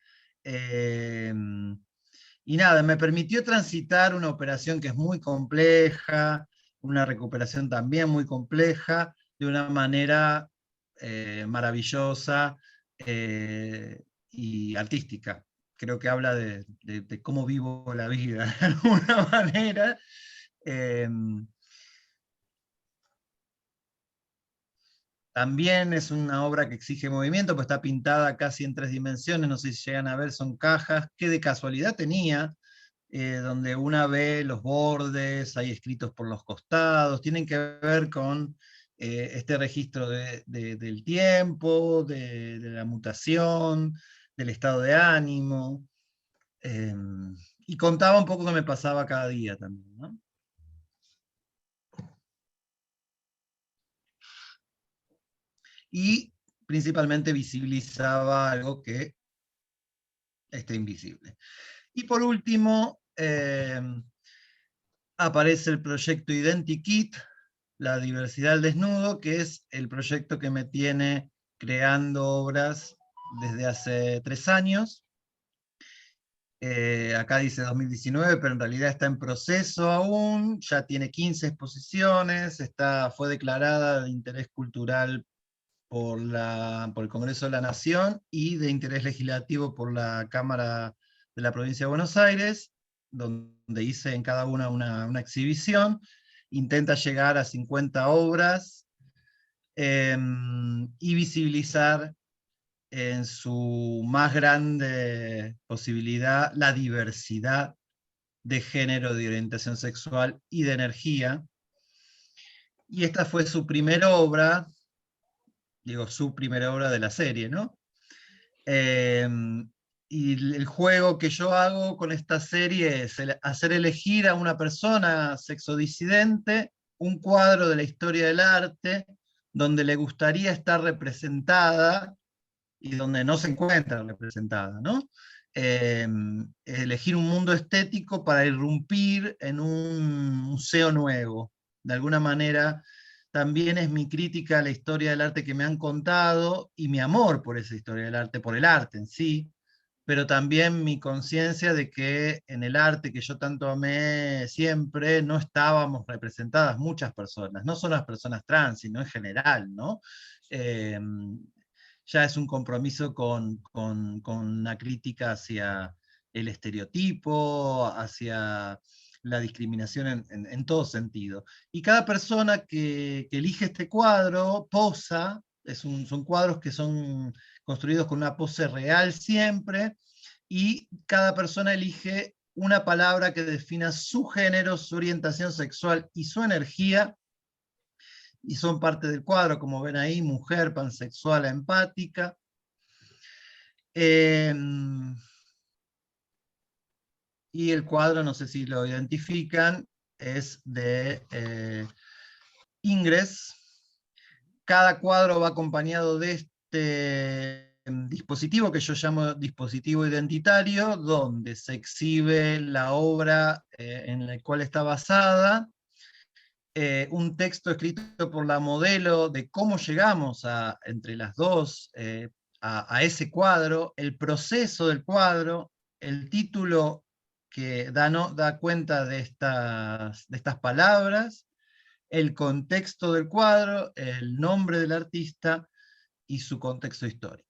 Y nada, me permitió transitar una operación que es muy compleja, una recuperación también muy compleja, de una manera maravillosa y artística. Creo que habla de cómo vivo la vida de alguna manera. También es una obra que exige movimiento, pues está pintada casi en 3 dimensiones, no sé si llegan a ver, son cajas que de casualidad tenía, donde una ve los bordes, hay escritos por los costados, tienen que ver con este registro del tiempo, de la mutación, del estado de ánimo, y contaba un poco qué me pasaba cada día también, ¿no? Y principalmente visibilizaba algo que está invisible. Y por último, aparece el proyecto Identikit, la diversidad al desnudo, que es el proyecto que me tiene creando obras desde hace 3 años. Acá dice 2019, pero en realidad está en proceso aún, ya tiene 15 exposiciones, fue declarada de interés cultural por el Congreso de la Nación y de interés legislativo por la Cámara de la Provincia de Buenos Aires, donde hice en cada una exhibición. Intenta llegar a 50 obras y visibilizar en su más grande posibilidad la diversidad de género, de orientación sexual y de energía. Y esta fue su primera obra, digo su primera obra de la serie, ¿no? Y el juego que yo hago con esta serie es hacer elegir a una persona sexodisidente un cuadro de la historia del arte donde le gustaría estar representada y donde no se encuentra representada, ¿no? Elegir un mundo estético para irrumpir en un museo nuevo. De alguna manera, también es mi crítica a la historia del arte que me han contado y mi amor por esa historia del arte, por el arte en sí, pero también mi conciencia de que en el arte que yo tanto amé siempre no estábamos representadas muchas personas, no solo las personas trans, sino en general, ¿no? Eh, ya es un compromiso con una crítica hacia el estereotipo, hacia la discriminación en todo sentido. Y cada persona que elige este cuadro posa, son cuadros que son construidos con una pose real siempre, y cada persona elige una palabra que defina su género, su orientación sexual y su energía, y son parte del cuadro, como ven ahí: mujer, pansexual, empática. Y el cuadro, no sé si lo identifican, es de Ingres. Cada cuadro va acompañado de este dispositivo que yo llamo dispositivo identitario, donde se exhibe la obra en la cual está basada, un texto escrito por la modelo de cómo llegamos entre las dos a ese cuadro, el proceso del cuadro, el título que da cuenta de estas palabras, el contexto del cuadro, el nombre del artista y su contexto histórico.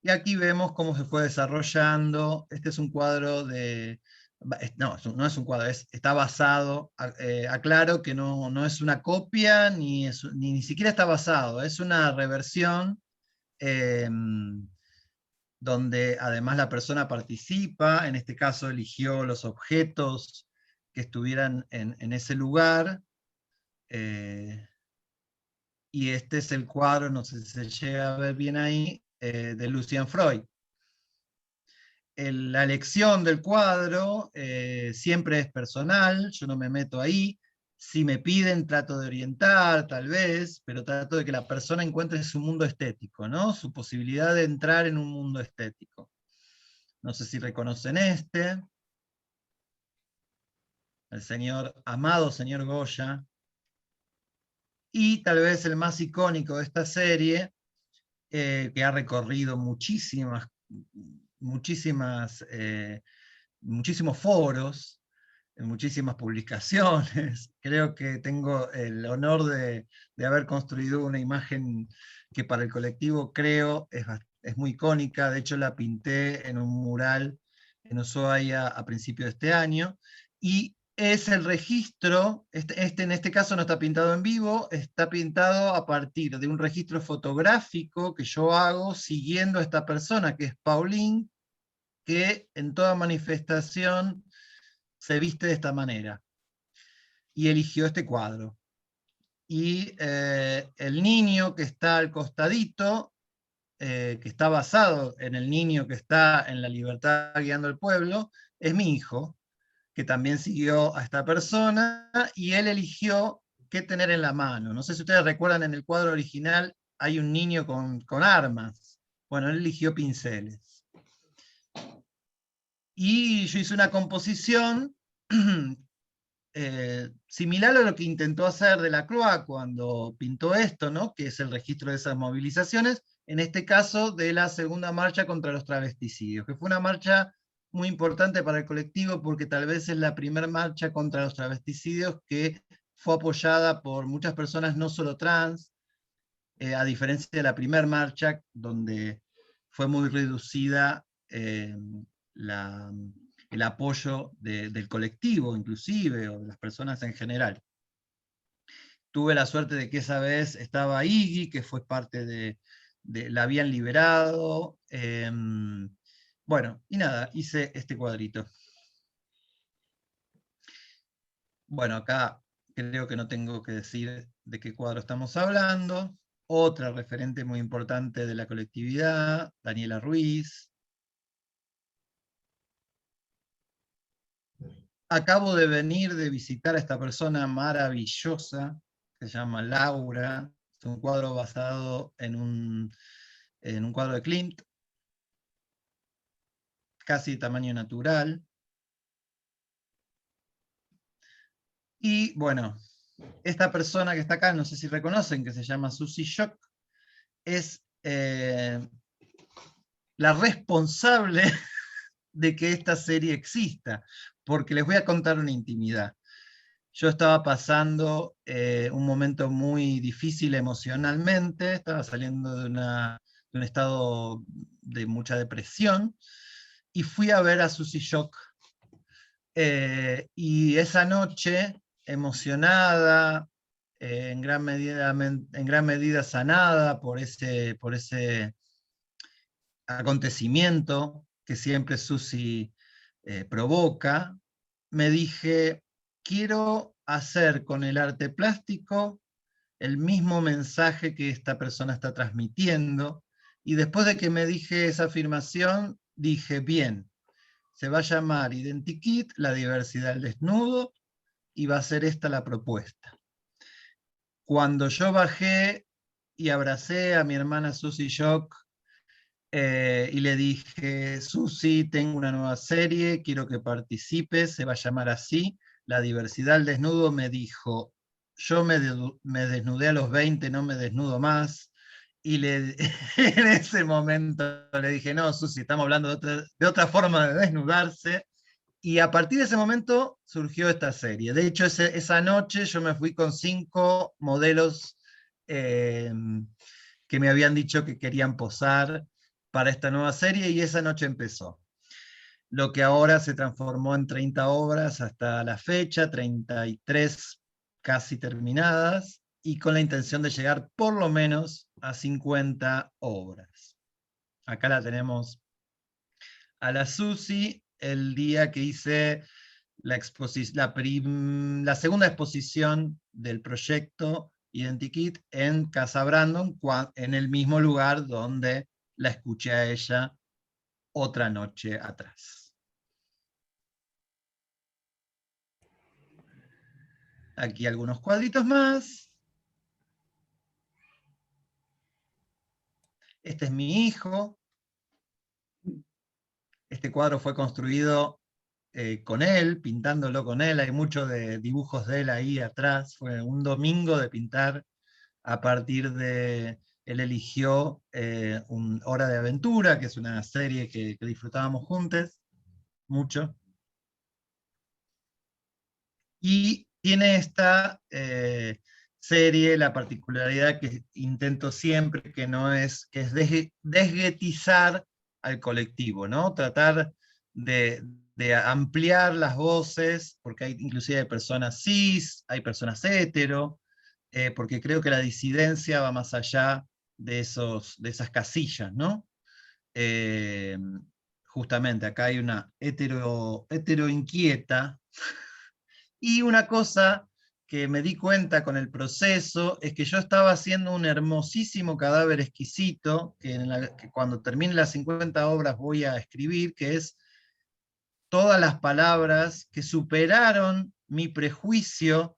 Y aquí vemos cómo se fue desarrollando. Este es un cuadro de... No es un cuadro, está basado, aclaro que no es una copia, ni siquiera está basado, es una reversión donde además la persona participa. En este caso eligió los objetos que estuvieran en ese lugar, y este es el cuadro, no sé si se llega a ver bien ahí, de Lucian Freud. La elección del cuadro siempre es personal, yo no me meto ahí. Si me piden, trato de orientar, tal vez, pero trato de que la persona encuentre su mundo estético, ¿no? Su posibilidad de entrar en un mundo estético. No sé si reconocen este. El amado señor Goya. Y tal vez el más icónico de esta serie, que ha recorrido muchísimos foros, muchísimas publicaciones. Creo que tengo el honor de haber construido una imagen que para el colectivo creo es muy icónica. De hecho, la pinté en un mural en Ushuaia a principios de este año, y es el registro, en este caso no está pintado en vivo, está pintado a partir de un registro fotográfico que yo hago siguiendo a esta persona, que es Pauline, que en toda manifestación se viste de esta manera, y eligió este cuadro. Y el niño que está al costadito, que está basado en el niño que está en La Libertad guiando al pueblo, es mi hijo, que también siguió a esta persona, y él eligió qué tener en la mano. No sé si ustedes recuerdan, en el cuadro original hay un niño con armas. Bueno, él eligió pinceles. Y yo hice una composición similar a lo que intentó hacer Delacroix cuando pintó esto, ¿no? Que es el registro de esas movilizaciones, en este caso de la segunda marcha contra los travesticidios, que fue una marcha muy importante para el colectivo porque tal vez es la primera marcha contra los travesticidios que fue apoyada por muchas personas no solo trans, a diferencia de la primera marcha donde fue muy reducida el apoyo del colectivo inclusive, o de las personas en general. Tuve la suerte de que esa vez estaba Iggy, que fue parte la habían liberado. Bueno, y nada, hice este cuadrito. Bueno, acá creo que no tengo que decir de qué cuadro estamos hablando. Otra referente muy importante de la colectividad, Daniela Ruiz. acabo de venir de visitar a esta persona maravillosa, que se llama Laura. Es un cuadro basado en un cuadro de Klimt, casi de tamaño natural. Y bueno, esta persona que está acá, no sé si reconocen, que se llama Susie Shock, es la responsable de que esta serie exista, porque les voy a contar una intimidad. Yo estaba pasando un momento muy difícil emocionalmente, estaba saliendo de un estado de mucha depresión, y fui a ver a Susie Shock. Y esa noche, emocionada, en gran medida sanada por ese acontecimiento que siempre Susi provoca, me dije, quiero hacer con el arte plástico el mismo mensaje que esta persona está transmitiendo, y después de que me dije esa afirmación, dije, bien, se va a llamar Identikit, la diversidad del desnudo, y va a ser esta la propuesta. Cuando yo bajé y abracé a mi hermana Susie Shock, y le dije, Susi, tengo una nueva serie, quiero que participes, se va a llamar así, La diversidad al desnudo, me dijo, yo me desnudé a los 20, no me desnudo más, y en ese momento le dije, no, Susi, estamos hablando de otra forma de desnudarse, y a partir de ese momento surgió esta serie. De hecho, esa noche yo me fui con 5 modelos que me habían dicho que querían posar para esta nueva serie, y esa noche empezó. Lo que ahora se transformó en 30 obras hasta la fecha, 33 casi terminadas, y con la intención de llegar por lo menos a 50 obras. Acá la tenemos a la Susi, el día que hice la segunda exposición del proyecto Identikit en Casa Brandon, en el mismo lugar donde la escuché a ella otra noche atrás. Aquí algunos cuadritos más. Este es mi hijo. Este cuadro fue construido con él, pintándolo con él. Hay muchos de dibujos de él ahí atrás. Fue un domingo de pintar a partir de... Él eligió Hora de Aventura, que es una serie que disfrutábamos juntos mucho. Y tiene esta serie la particularidad que intento siempre, que es desguetizar al colectivo, ¿no? Tratar de ampliar las voces, porque hay inclusive personas cis, hay personas hetero, porque creo que la disidencia va más allá de esas casillas, ¿no? Justamente acá hay una hetero inquieta. Y una cosa que me di cuenta con el proceso es que yo estaba haciendo un hermosísimo cadáver exquisito, que cuando termine las 50 obras voy a escribir, que es todas las palabras que superaron mi prejuicio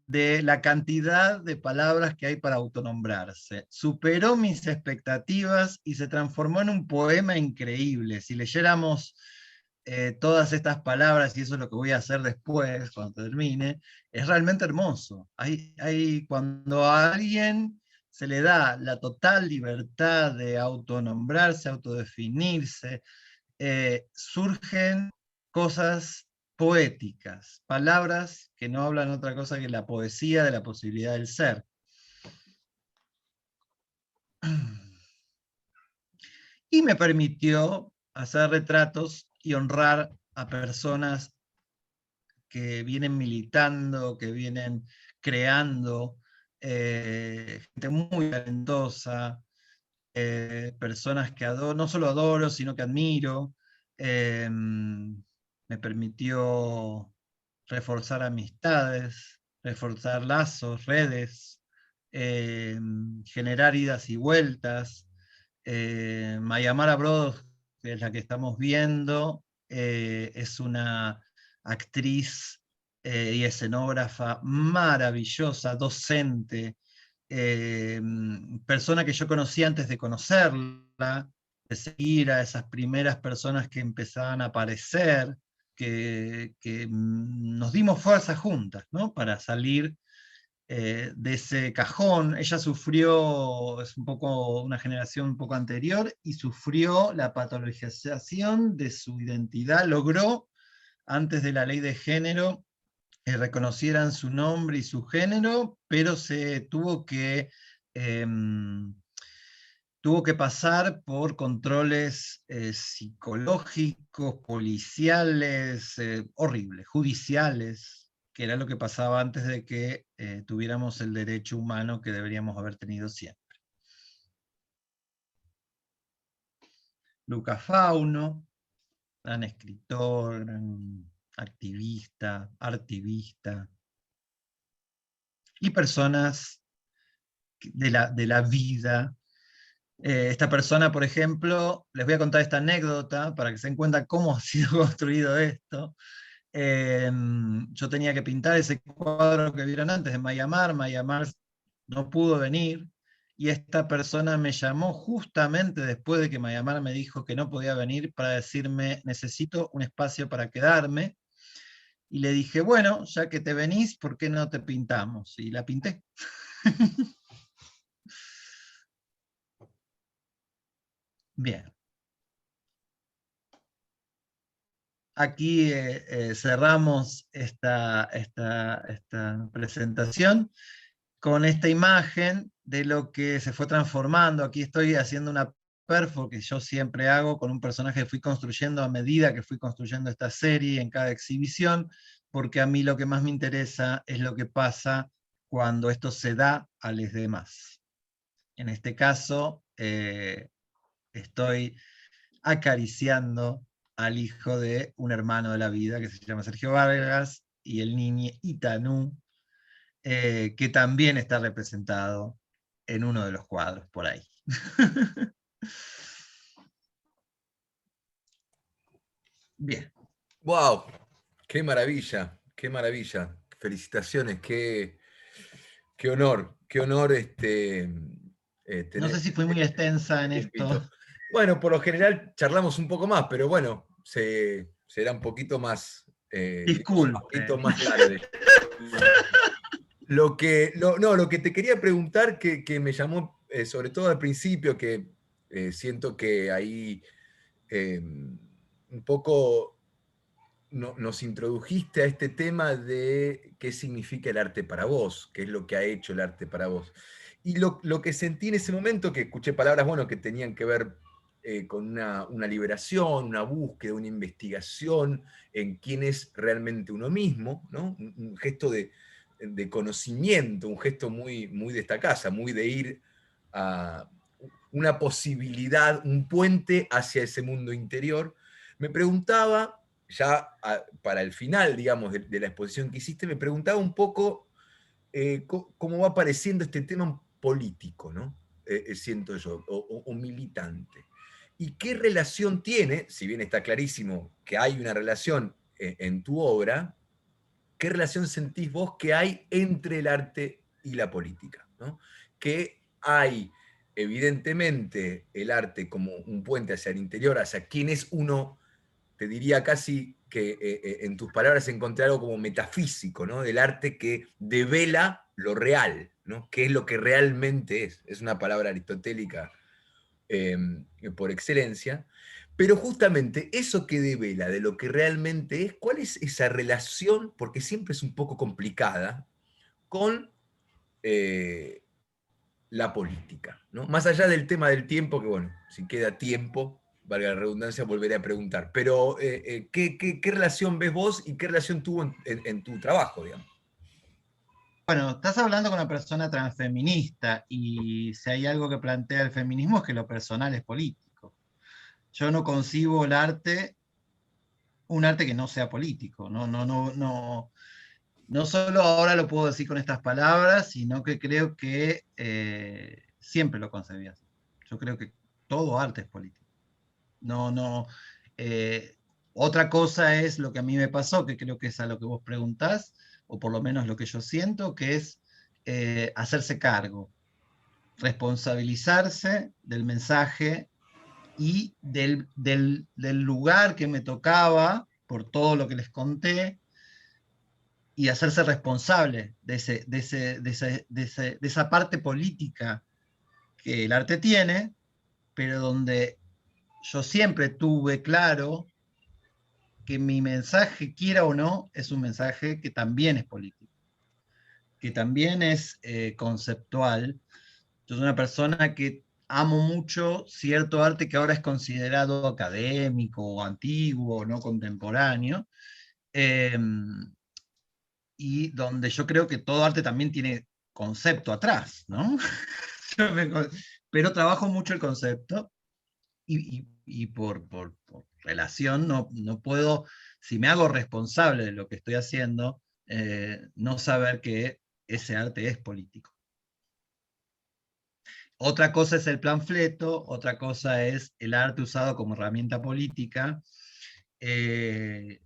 de la cantidad de palabras que hay para autonombrarse. Superó mis expectativas y se transformó en un poema increíble. Si leyéramos todas estas palabras, y eso es lo que voy a hacer después, cuando termine, es realmente hermoso. Cuando a alguien se le da la total libertad de autonombrarse, autodefinirse, surgen cosas poéticas, palabras que no hablan otra cosa que la poesía de la posibilidad del ser. Y me permitió hacer retratos y honrar a personas que vienen militando, que vienen creando, gente muy talentosa, personas que adoro, no solo adoro, sino que admiro. Me permitió reforzar amistades, reforzar lazos, redes, generar idas y vueltas. Mayamara Bros, que es la que estamos viendo, es una actriz y escenógrafa maravillosa, docente, persona que yo conocí antes de conocerla, de seguir a esas primeras personas que empezaban a aparecer, que nos dimos fuerza juntas, ¿no? Para salir de ese cajón. Ella sufrió, es un poco una generación un poco anterior, y sufrió la patologización de su identidad, logró, antes de la ley de género, que reconocieran su nombre y su género, pero se tuvo que pasar por controles psicológicos, policiales, horribles, judiciales, que era lo que pasaba antes de que tuviéramos el derecho humano que deberíamos haber tenido siempre. Luca Fauno, gran escritor, gran activista, artivista, y personas de la vida. Esta persona, por ejemplo, les voy a contar esta anécdota para que se den cuenta cómo ha sido construido esto. Yo tenía que pintar ese cuadro que vieron antes de Mayamar. Mayamar no pudo venir, y esta persona me llamó justamente después de que Mayamar me dijo que no podía venir, para decirme: necesito un espacio para quedarme. Y le dije: bueno, ya que te venís, ¿por qué no te pintamos? Y la pinté. Bien. Aquí cerramos esta presentación con esta imagen de lo que se fue transformando. Aquí estoy haciendo una perfo que yo siempre hago con un personaje que fui construyendo a medida que fui construyendo esta serie en cada exhibición, porque a mí lo que más me interesa es lo que pasa cuando esto se da a los demás. En este caso, estoy acariciando al hijo de un hermano de la vida que se llama Sergio Vargas, y el niño Itanú, que también está representado en uno de los cuadros por ahí. Bien. ¡Wow! ¡Qué maravilla! ¡Qué maravilla! Felicitaciones, qué honor, No sé tener si fui muy extensa en tiempito. esto. Bueno, por lo general charlamos un poco más, pero bueno, será un poquito más, digamos, un poquito Disculpen. más tarde. Lo que te quería preguntar, que me llamó, sobre todo al principio, que siento que ahí un poco nos introdujiste a este tema de qué significa el arte para vos, qué es lo que ha hecho el arte para vos. Y lo que sentí en ese momento, que escuché palabras, bueno, que tenían que ver con una liberación, una búsqueda, una investigación en quién es realmente uno mismo, ¿no? Un gesto de conocimiento, un gesto muy, muy de esta casa, muy de ir a una posibilidad, un puente hacia ese mundo interior. Me preguntaba, ya para el final, digamos, de la exposición que hiciste, me preguntaba un poco cómo va apareciendo este tema político, ¿no? Siento yo, o militante. ¿Y qué relación tiene, si bien está clarísimo que hay una relación en tu obra, qué relación sentís vos que hay entre el arte y la política? ¿No? Que hay, evidentemente, el arte como un puente hacia el interior, hacia quién es uno. Te diría casi que en tus palabras encontré algo como metafísico, ¿no? Del arte que devela lo real, ¿no? ¿Qué es lo que realmente es? Es una palabra aristotélica eh, por excelencia. Pero justamente eso que devela de lo que realmente es, ¿cuál es esa relación? Porque siempre es un poco complicada con la política, ¿no? Más allá del tema del tiempo, que bueno, si queda tiempo, valga la redundancia, volveré a preguntar. Pero, ¿qué relación ves vos y qué relación tuvo en tu trabajo, digamos? Bueno, estás hablando con una persona transfeminista, y si hay algo que plantea el feminismo es que lo personal es político. Yo no concibo el arte, un arte que no sea político. No solo ahora lo puedo decir con estas palabras, sino que creo que siempre lo concebí así. Yo creo que todo arte es político. No, no. Otra cosa es lo que a mí me pasó, que creo que es a lo que vos preguntás, o por lo menos lo que yo siento, que es hacerse cargo, responsabilizarse del mensaje y del lugar que me tocaba, por todo lo que les conté, y hacerse responsable de esa parte política que el arte tiene, pero donde yo siempre tuve claro que mi mensaje, quiera o no, es un mensaje que también es político, que también es conceptual. Yo soy una persona que amo mucho cierto arte que ahora es considerado académico o antiguo, no contemporáneo, eh, y donde yo creo que todo arte también tiene concepto atrás, ¿no? Pero trabajo mucho el concepto y por relación no puedo, si me hago responsable de lo que estoy haciendo, no saber que ese arte es político. Otra cosa es el panfleto, otra cosa es el arte usado como herramienta política, eh,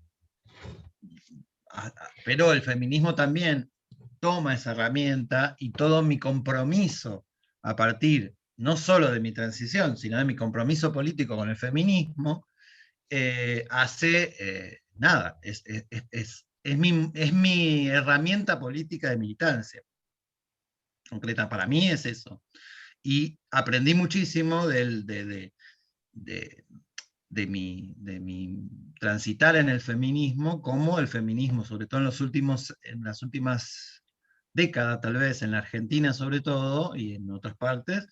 pero el feminismo también toma esa herramienta y todo mi compromiso a partir no solo de mi transición, sino de mi compromiso político con el feminismo, hace nada, es mi herramienta política de militancia. Concreta, para mí es eso. Y aprendí muchísimo de, de mi transitar en el feminismo, como el feminismo, sobre todo en las últimas décadas, tal vez, en la Argentina sobre todo, y en otras partes,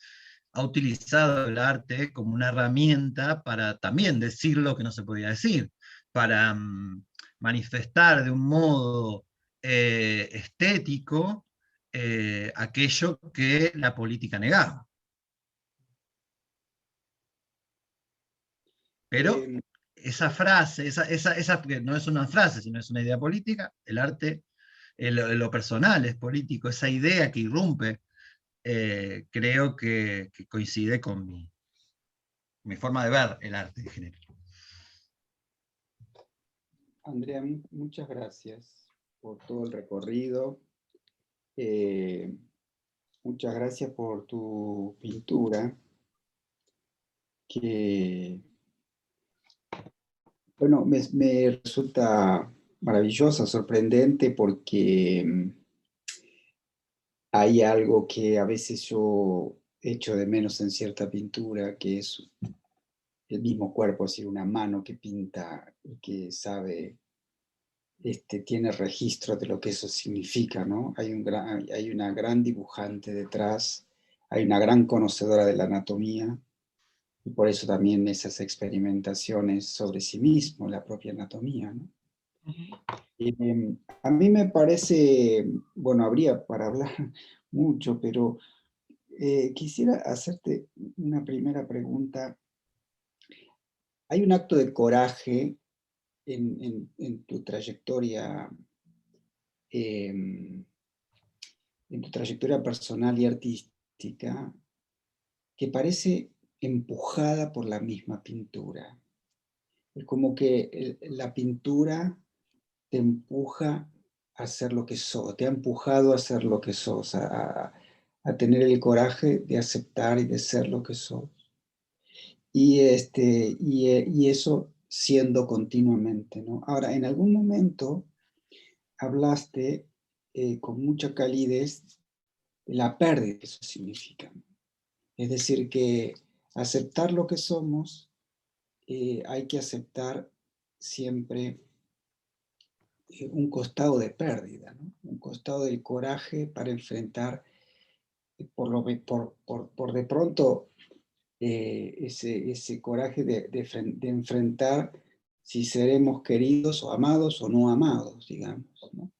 ha utilizado el arte como una herramienta para también decir lo que no se podía decir, para manifestar de un modo estético aquello que la política negaba. Pero Em, esa frase, que no es una frase, sino es una idea política, el arte, lo personal es político, esa idea que irrumpe, creo que coincide con mi forma de ver el arte en general. Andrea, muchas gracias por todo el recorrido. Eh, Muchas gracias por tu pintura, que, bueno, me resulta maravillosa, sorprendente, porque hay algo que a veces yo echo de menos en cierta pintura, que es el mismo cuerpo, es decir, una mano que pinta y que sabe, tiene registro de lo que eso significa, ¿no? Hay una gran dibujante detrás, hay una gran conocedora de la anatomía, y por eso también esas experimentaciones sobre sí mismo, la propia anatomía, ¿no? A mí me parece, bueno, habría para hablar mucho, pero quisiera hacerte una primera pregunta. ¿Hay un acto de coraje en tu trayectoria, en tu trayectoria personal y artística, que parece empujada por la misma pintura? Es como que la pintura te empuja a ser lo que sos, te ha empujado a ser lo que sos, a tener el coraje de aceptar y de ser lo que sos. Y eso siendo continuamente, ¿no? Ahora, en algún momento hablaste con mucha calidez de la pérdida que eso significa, ¿no? Es decir, que aceptar lo que somos, hay que aceptar siempre un costado de pérdida, ¿no? Un costado del coraje para enfrentar, por de pronto, ese coraje de enfrentar si seremos queridos o amados o no amados, digamos, ¿no?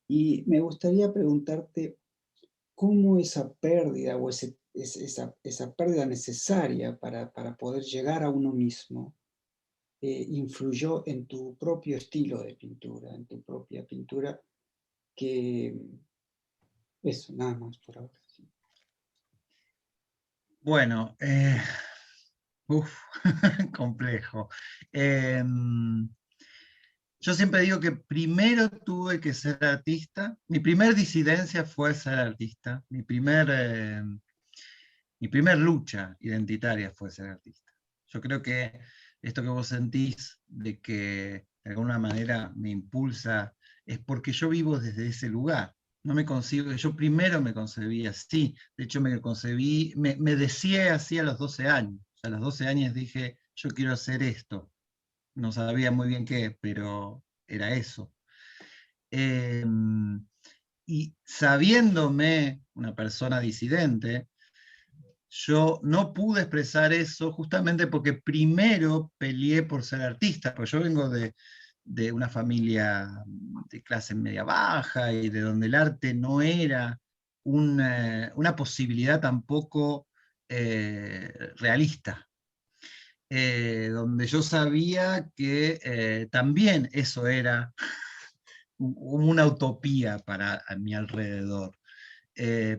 Y me gustaría preguntarte cómo esa pérdida o esa pérdida necesaria para poder llegar a uno mismo influyó en tu propio estilo de pintura, en tu propia pintura, que eso, nada más por ahora. Sí. Bueno, Uf, complejo. Yo siempre digo que primero tuve que ser artista. Mi primer disidencia fue ser artista. Mi primer lucha identitaria fue ser artista. Yo creo que esto que vos sentís de que de alguna manera me impulsa es porque yo vivo desde ese lugar. No me concibo, yo primero me concebí así. De hecho, me deseé así a los 12 años. O sea, a los 12 años dije, yo quiero hacer esto. No sabía muy bien qué, pero era eso. Y sabiéndome una persona disidente, yo no pude expresar eso justamente porque primero peleé por ser artista, porque yo vengo de una familia de clase media baja y de donde el arte no era una posibilidad tampoco realista. Donde yo sabía que también eso era una utopía para a mi alrededor.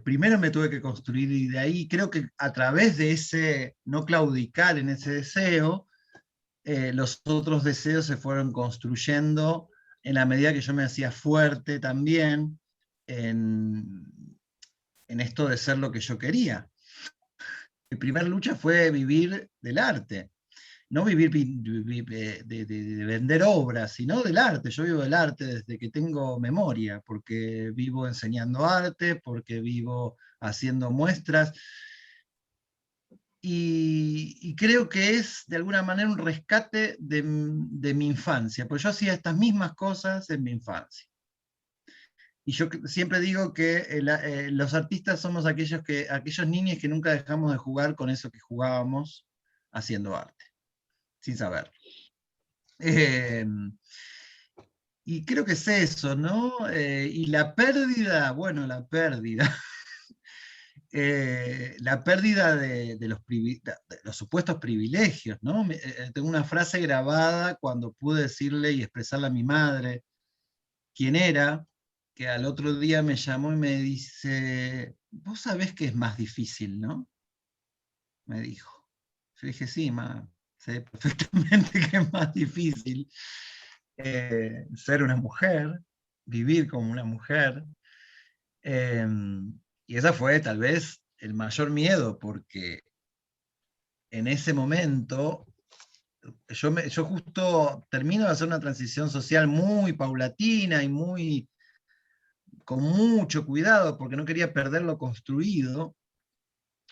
Primero me tuve que construir y de ahí creo que a través de ese no claudicar en ese deseo, los otros deseos se fueron construyendo en la medida que yo me hacía fuerte también en esto de ser lo que yo quería. Mi primera lucha fue vivir del arte, no vivir de vender obras, sino del arte. Yo vivo del arte desde que tengo memoria, porque vivo enseñando arte, porque vivo haciendo muestras. Y creo que es de alguna manera un rescate de mi infancia, porque yo hacía estas mismas cosas en mi infancia. Y yo siempre digo que los artistas somos aquellos niños que nunca dejamos de jugar con eso que jugábamos haciendo arte, sin saber. Y creo que es eso, ¿no? Y la pérdida, bueno, la pérdida. La pérdida de los supuestos privilegios, ¿no? Tengo una frase grabada cuando pude decirle y expresarle a mi madre quién era, que al otro día me llamó y me dice, vos sabés que es más difícil, ¿no? Me dijo. Yo dije, sí, ma, sé perfectamente que es más difícil ser una mujer, vivir como una mujer. Y esa fue tal vez el mayor miedo, porque en ese momento yo justo termino de hacer una transición social muy paulatina y con mucho cuidado, porque no quería perder lo construido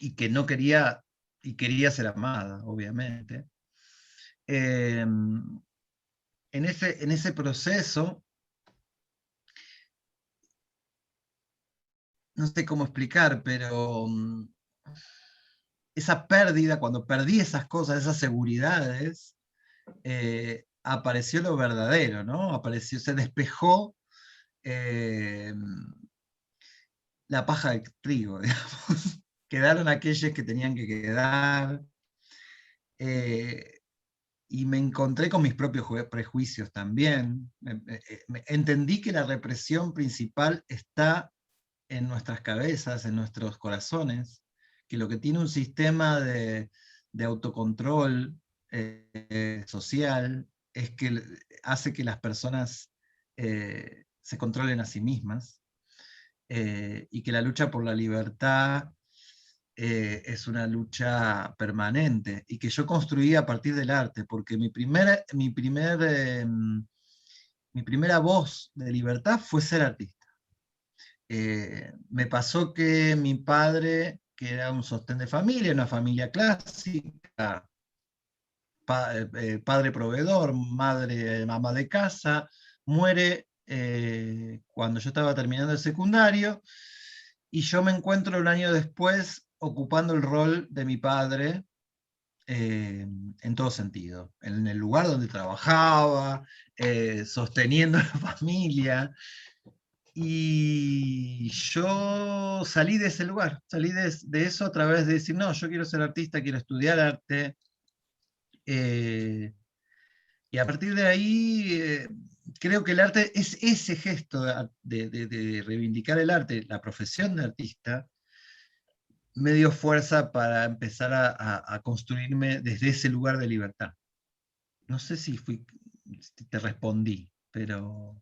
y que no quería, y quería ser amada, obviamente. En ese proceso, no sé cómo explicar, pero esa pérdida, cuando perdí esas cosas, esas seguridades, apareció lo verdadero, ¿no? Apareció, se despejó la paja del trigo, digamos. Quedaron aquellos que tenían que quedar, y me encontré con mis propios prejuicios también. Entendí que la represión principal está en nuestras cabezas, en nuestros corazones, que lo que tiene un sistema de autocontrol social es que hace que las personas se controlen a sí mismas, y que la lucha por la libertad es una lucha permanente, y que yo construí a partir del arte, porque mi primera voz de libertad fue ser artista. Me pasó que mi padre, que era un sostén de familia, una familia clásica, padre proveedor, madre ama de casa, muere cuando yo estaba terminando el secundario, y yo me encuentro un año después ocupando el rol de mi padre en todo sentido, en el lugar donde trabajaba, sosteniendo a la familia. Y yo salí de ese lugar, salí de eso a través de decir, no, yo quiero ser artista, quiero estudiar arte. Y a partir de ahí, creo que el arte es ese gesto de reivindicar el arte, la profesión de artista, me dio fuerza para empezar a construirme desde ese lugar de libertad. No sé si te respondí, pero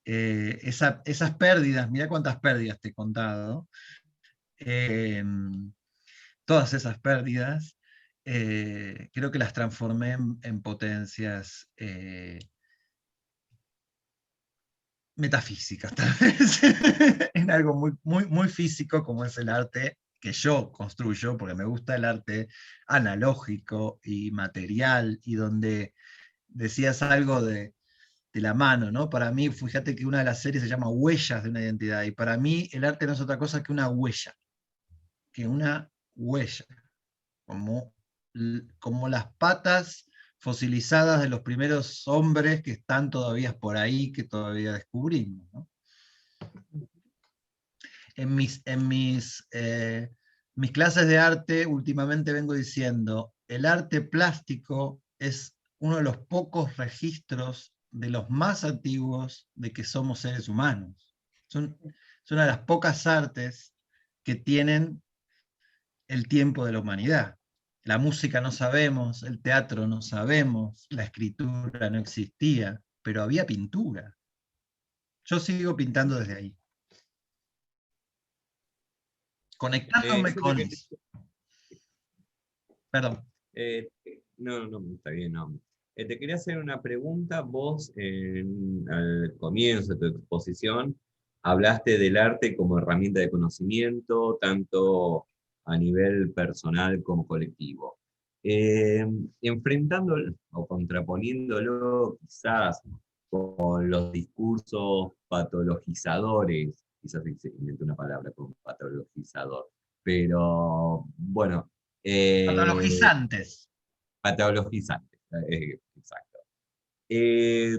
esas pérdidas, mira cuántas pérdidas te he contado, todas esas pérdidas, creo que las transformé en potencias metafísicas, tal vez, en algo muy, muy, muy físico como es el arte que yo construyo, porque me gusta el arte analógico y material, y donde decías algo de la mano, ¿no? Para mí, fíjate que una de las series se llama Huellas de una identidad, y para mí el arte no es otra cosa que una huella, como las patas fosilizadas de los primeros hombres que están todavía por ahí, que todavía descubrimos, ¿no? Mis clases de arte últimamente vengo diciendo, el arte plástico es uno de los pocos registros de los más antiguos de que somos seres humanos. Es una de las pocas artes que tienen el tiempo de la humanidad. La música no sabemos, el teatro no sabemos, la escritura no existía, pero había pintura. Yo sigo pintando desde ahí. Conectándome yo te con quería- eso. Perdón. no, está bien, no. Te quería hacer una pregunta. Vos, al comienzo de tu exposición, hablaste del arte como herramienta de conocimiento, tanto a nivel personal como colectivo. Enfrentándolo o contraponiéndolo quizás con los discursos patologizadores, quizás se invente una palabra como patologizador, pero bueno, eh, Patologizantes. patologizante, exacto. Eh,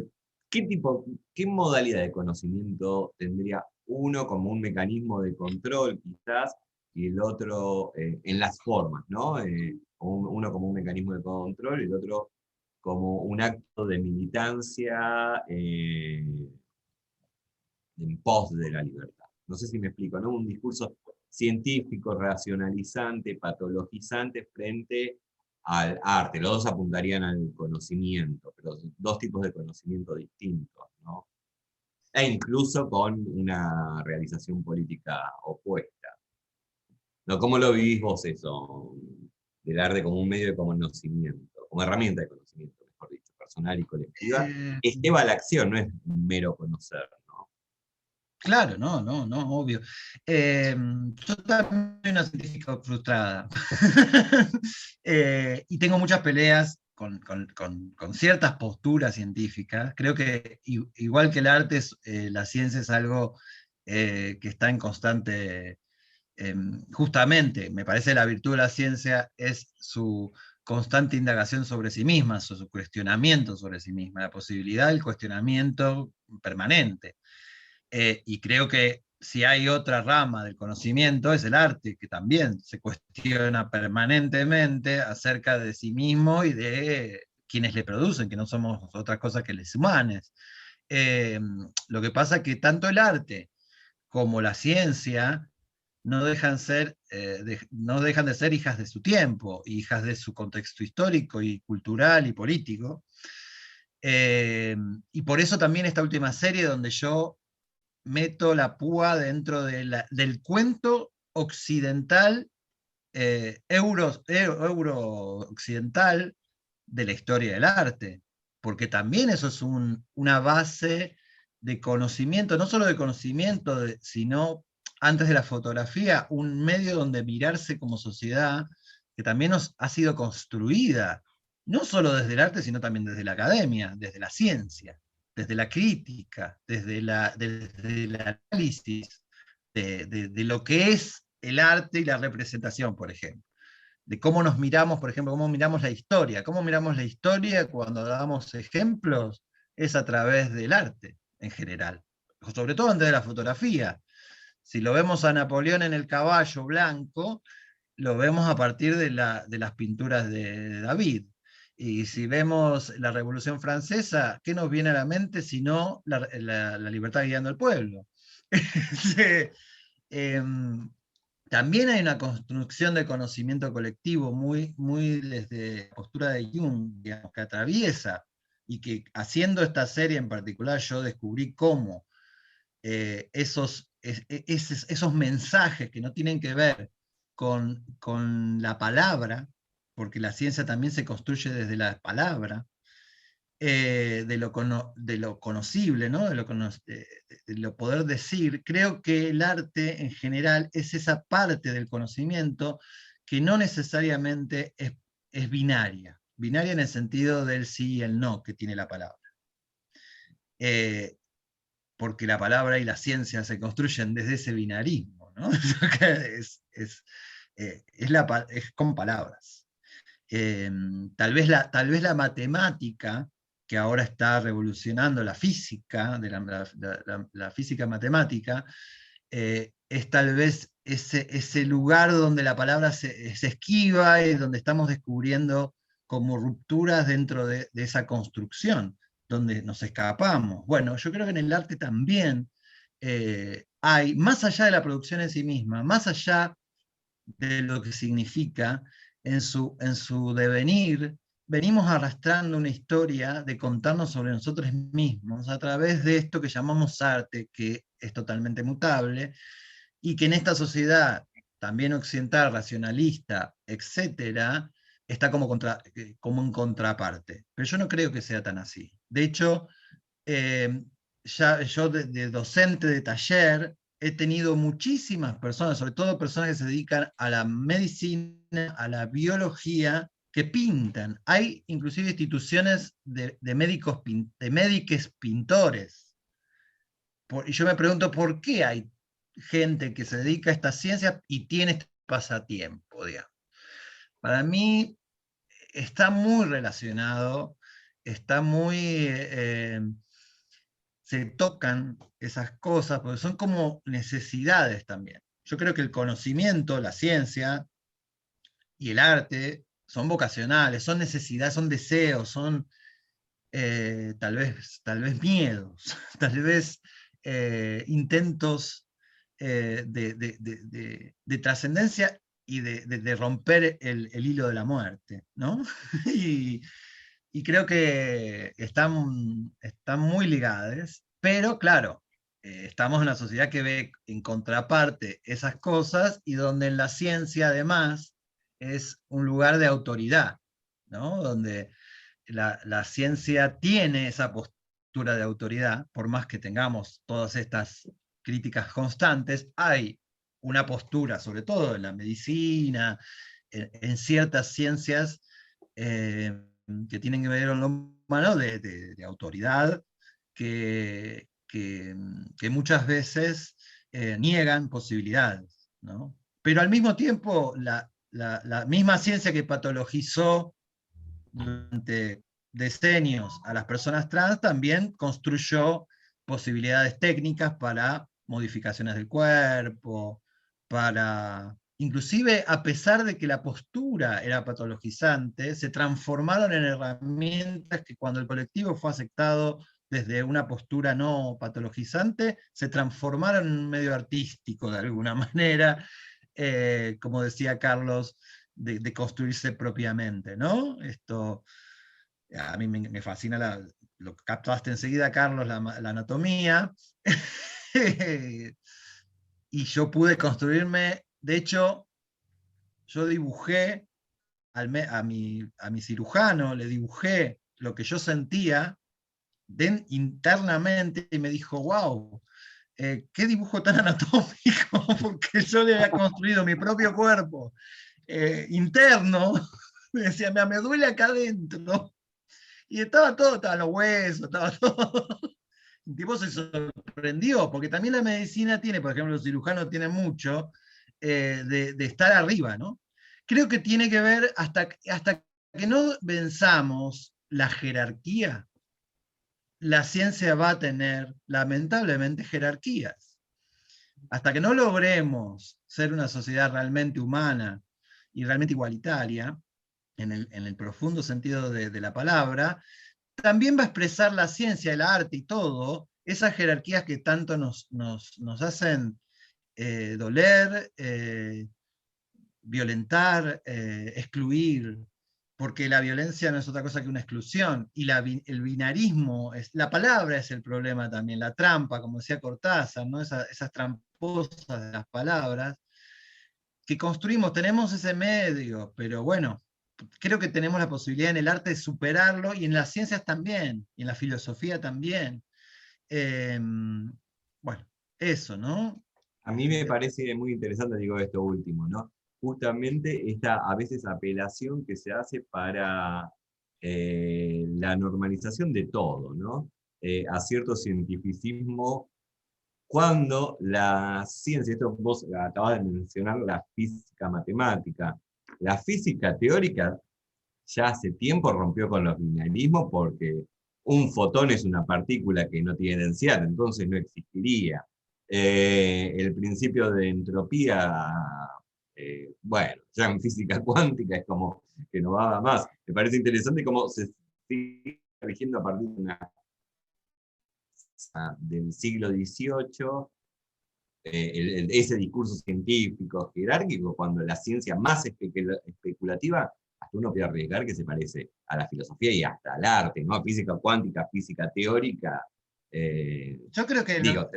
qué modalidad de conocimiento tendría uno como un mecanismo de control, quizás, y el otro en las formas, ¿no? Uno como un mecanismo de control y el otro como un acto de militancia en pos de la libertad. No sé si me explico, ¿no? Un discurso científico, racionalizante, patologizante frente al arte. Los dos apuntarían al conocimiento, pero dos tipos de conocimiento distintos, ¿no? E incluso con una realización política opuesta. ¿No? ¿Cómo lo vivís vos eso? Del arte como un medio de conocimiento, como herramienta de conocimiento, mejor dicho, personal y colectiva, Eh, que lleva a la acción, no es un mero conocer, ¿no? claro, no, obvio. Yo también soy una científica frustrada. Y tengo muchas peleas con ciertas posturas científicas. Creo que igual que el arte, la ciencia es algo que está en constante. Justamente, me parece la virtud de la ciencia es su constante indagación sobre sí misma, su cuestionamiento sobre sí misma, la posibilidad del cuestionamiento permanente. Y creo que si hay otra rama del conocimiento es el arte, que también se cuestiona permanentemente acerca de sí mismo y de quienes le producen, que no somos otra cosa que los humanos. Lo que pasa es que tanto el arte como la ciencia no dejan de ser hijas de su tiempo, hijas de su contexto histórico y cultural y político. Y por eso también esta última serie donde yo meto la púa dentro del cuento occidental, euro-occidental de la historia del arte, porque también eso es una base de conocimiento, no solo de conocimiento, sino antes de la fotografía, un medio donde mirarse como sociedad, que también nos ha sido construida, no solo desde el arte, sino también desde la academia, desde la ciencia, desde la crítica, desde el análisis de lo que es el arte y la representación, por ejemplo. De cómo nos miramos, por ejemplo, cómo miramos la historia. Cómo miramos la historia cuando damos ejemplos es a través del arte en general, sobre todo antes de la fotografía. Si lo vemos a Napoleón en el caballo blanco, lo vemos a partir de las pinturas de David. Y si vemos la Revolución Francesa, ¿qué nos viene a la mente sino la libertad guiando al pueblo? también hay una construcción de conocimiento colectivo muy, muy desde la postura de Jung, digamos, que atraviesa, y que haciendo esta serie en particular yo descubrí cómo esos mensajes que no tienen que ver con la palabra, porque la ciencia también se construye desde la palabra, de lo conocible, ¿no? de lo poder decir. Creo que el arte en general es esa parte del conocimiento que no necesariamente es binaria. Binaria en el sentido del sí y el no que tiene la palabra. Porque la palabra y la ciencia se construyen desde ese binarismo, ¿no? Es con palabras. Tal vez la matemática, que ahora está revolucionando la física, la física matemática, es tal vez ese lugar donde la palabra se esquiva y donde estamos descubriendo como rupturas dentro de esa construcción, donde nos escapamos. Bueno, yo creo que en el arte también hay, más allá de la producción en sí misma, más allá de lo que significa en su devenir, venimos arrastrando una historia de contarnos sobre nosotros mismos a través de esto que llamamos arte, que es totalmente mutable, y que en esta sociedad también occidental, racionalista, etcétera, está como en contraparte. Pero yo no creo que sea tan así. De hecho, ya yo de docente de taller he tenido muchísimas personas, sobre todo personas que se dedican a la medicina, a la biología, que pintan. Hay inclusive instituciones de médicos pintores. Y yo me pregunto por qué hay gente que se dedica a esta ciencia y tiene este pasatiempo, digamos. Para mí está muy relacionado, está muy... se tocan esas cosas, porque son como necesidades también. Yo creo que el conocimiento, la ciencia y el arte son vocacionales, son necesidades, son deseos, son tal vez miedos, tal vez intentos de trascendencia y de romper el hilo de la muerte, ¿no? y creo que están muy ligadas, pero claro, estamos en una sociedad que ve en contraparte esas cosas y donde en la ciencia además es un lugar de autoridad, ¿no? Donde la ciencia tiene esa postura de autoridad, por más que tengamos todas estas críticas constantes, hay una postura, sobre todo en la medicina, en ciertas ciencias que tienen que ver con lo humano, de autoridad, que muchas veces niegan posibilidades, ¿no? Pero al mismo tiempo, la misma ciencia que patologizó durante decenios a las personas trans también construyó posibilidades técnicas para modificaciones del cuerpo, para... Inclusive, a pesar de que la postura era patologizante, se transformaron en herramientas que cuando el colectivo fue aceptado desde una postura no patologizante, se transformaron en un medio artístico de alguna manera, como decía Carlos, de construirse propiamente, ¿no? Esto, a mí me fascina, lo captaste enseguida, Carlos, la anatomía, y yo pude construirme, de hecho, yo dibujé a mi cirujano, le dibujé lo que yo sentía internamente, y me dijo, wow, qué dibujo tan anatómico, porque yo le había construido mi propio cuerpo interno, me decía, me duele acá adentro, y estaba los huesos, estaba todo. El tipo se sorprendió, porque también la medicina tiene, por ejemplo, los cirujanos tienen mucho de estar arriba, ¿no? Creo que tiene que ver, hasta que no venzamos la jerarquía, la ciencia va a tener, lamentablemente, jerarquías. Hasta que no logremos ser una sociedad realmente humana y realmente igualitaria, en el profundo sentido de la palabra, también va a expresar la ciencia, el arte y todo, esas jerarquías que tanto nos hacen doler, violentar, excluir, porque la violencia no es otra cosa que una exclusión, y el binarismo, la palabra es el problema también, la trampa, como decía Cortázar, ¿no? Esas tramposas de las palabras, que construimos, tenemos ese medio, pero bueno, creo que tenemos la posibilidad en el arte de superarlo, y en las ciencias también, y en la filosofía también. Bueno, eso, ¿no? A mí me parece muy interesante, digo, esto último, ¿no? Justamente esta a veces apelación que se hace para la normalización de todo, ¿no? A cierto cientificismo, cuando la ciencia, esto vos acabas de mencionar la física matemática, la física teórica ya hace tiempo rompió con los binarismos porque un fotón es una partícula que no tiene densidad, entonces no existiría. El principio de entropía, bueno, ya en física cuántica es como que no va más. Me parece interesante cómo se sigue rigiendo a partir de del siglo XVIII, ese discurso científico jerárquico, cuando la ciencia más especulativa, hasta uno puede arriesgar que se parece a la filosofía y hasta al arte, ¿no? Física cuántica, física teórica. Yo creo que digo,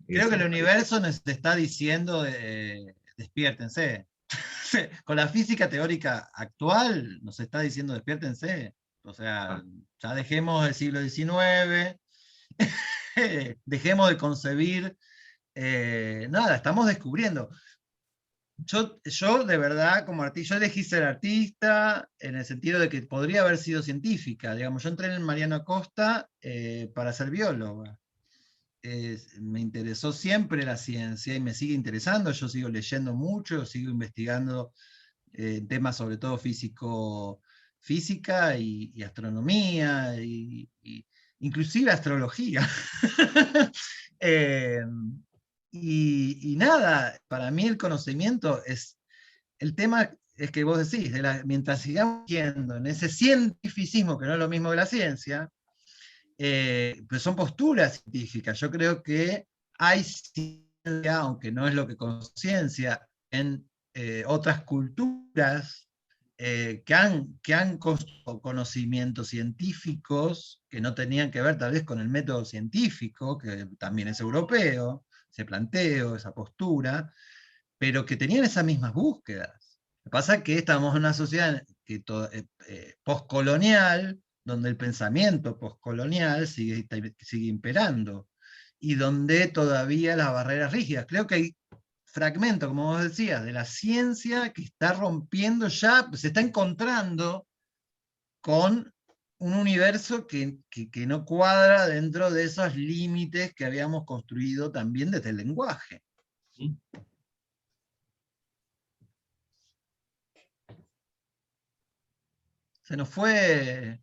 creo que el universo nos está diciendo, despiértense. Con la física teórica actual nos está diciendo despiértense. O sea, ya dejemos el siglo XIX, dejemos de concebir nada, estamos descubriendo. Yo de verdad, como artista, yo elegí ser artista en el sentido de que podría haber sido científica. Digamos, yo entré en Mariano Acosta para ser bióloga. Me interesó siempre la ciencia y me sigue interesando. Yo sigo leyendo mucho, sigo investigando temas sobre todo física y astronomía, inclusive astrología. Y nada, para mí el conocimiento es, el tema es que vos decís, mientras sigamos yendo en ese cientificismo, que no es lo mismo que la ciencia, pues son posturas científicas. Yo creo que hay ciencia, aunque no es lo que conciencia, en otras culturas que han construido conocimientos científicos que no tenían que ver tal vez con el método científico, que también es europeo, ese planteo, esa postura, pero que tenían esas mismas búsquedas. Lo que pasa es que estamos en una sociedad postcolonial, donde el pensamiento postcolonial sigue imperando, y donde todavía las barreras rígidas. Creo que hay fragmentos, como vos decías, de la ciencia que está rompiendo ya, se está encontrando con un universo que no cuadra dentro de esos límites que habíamos construido también desde el lenguaje. Se nos fue.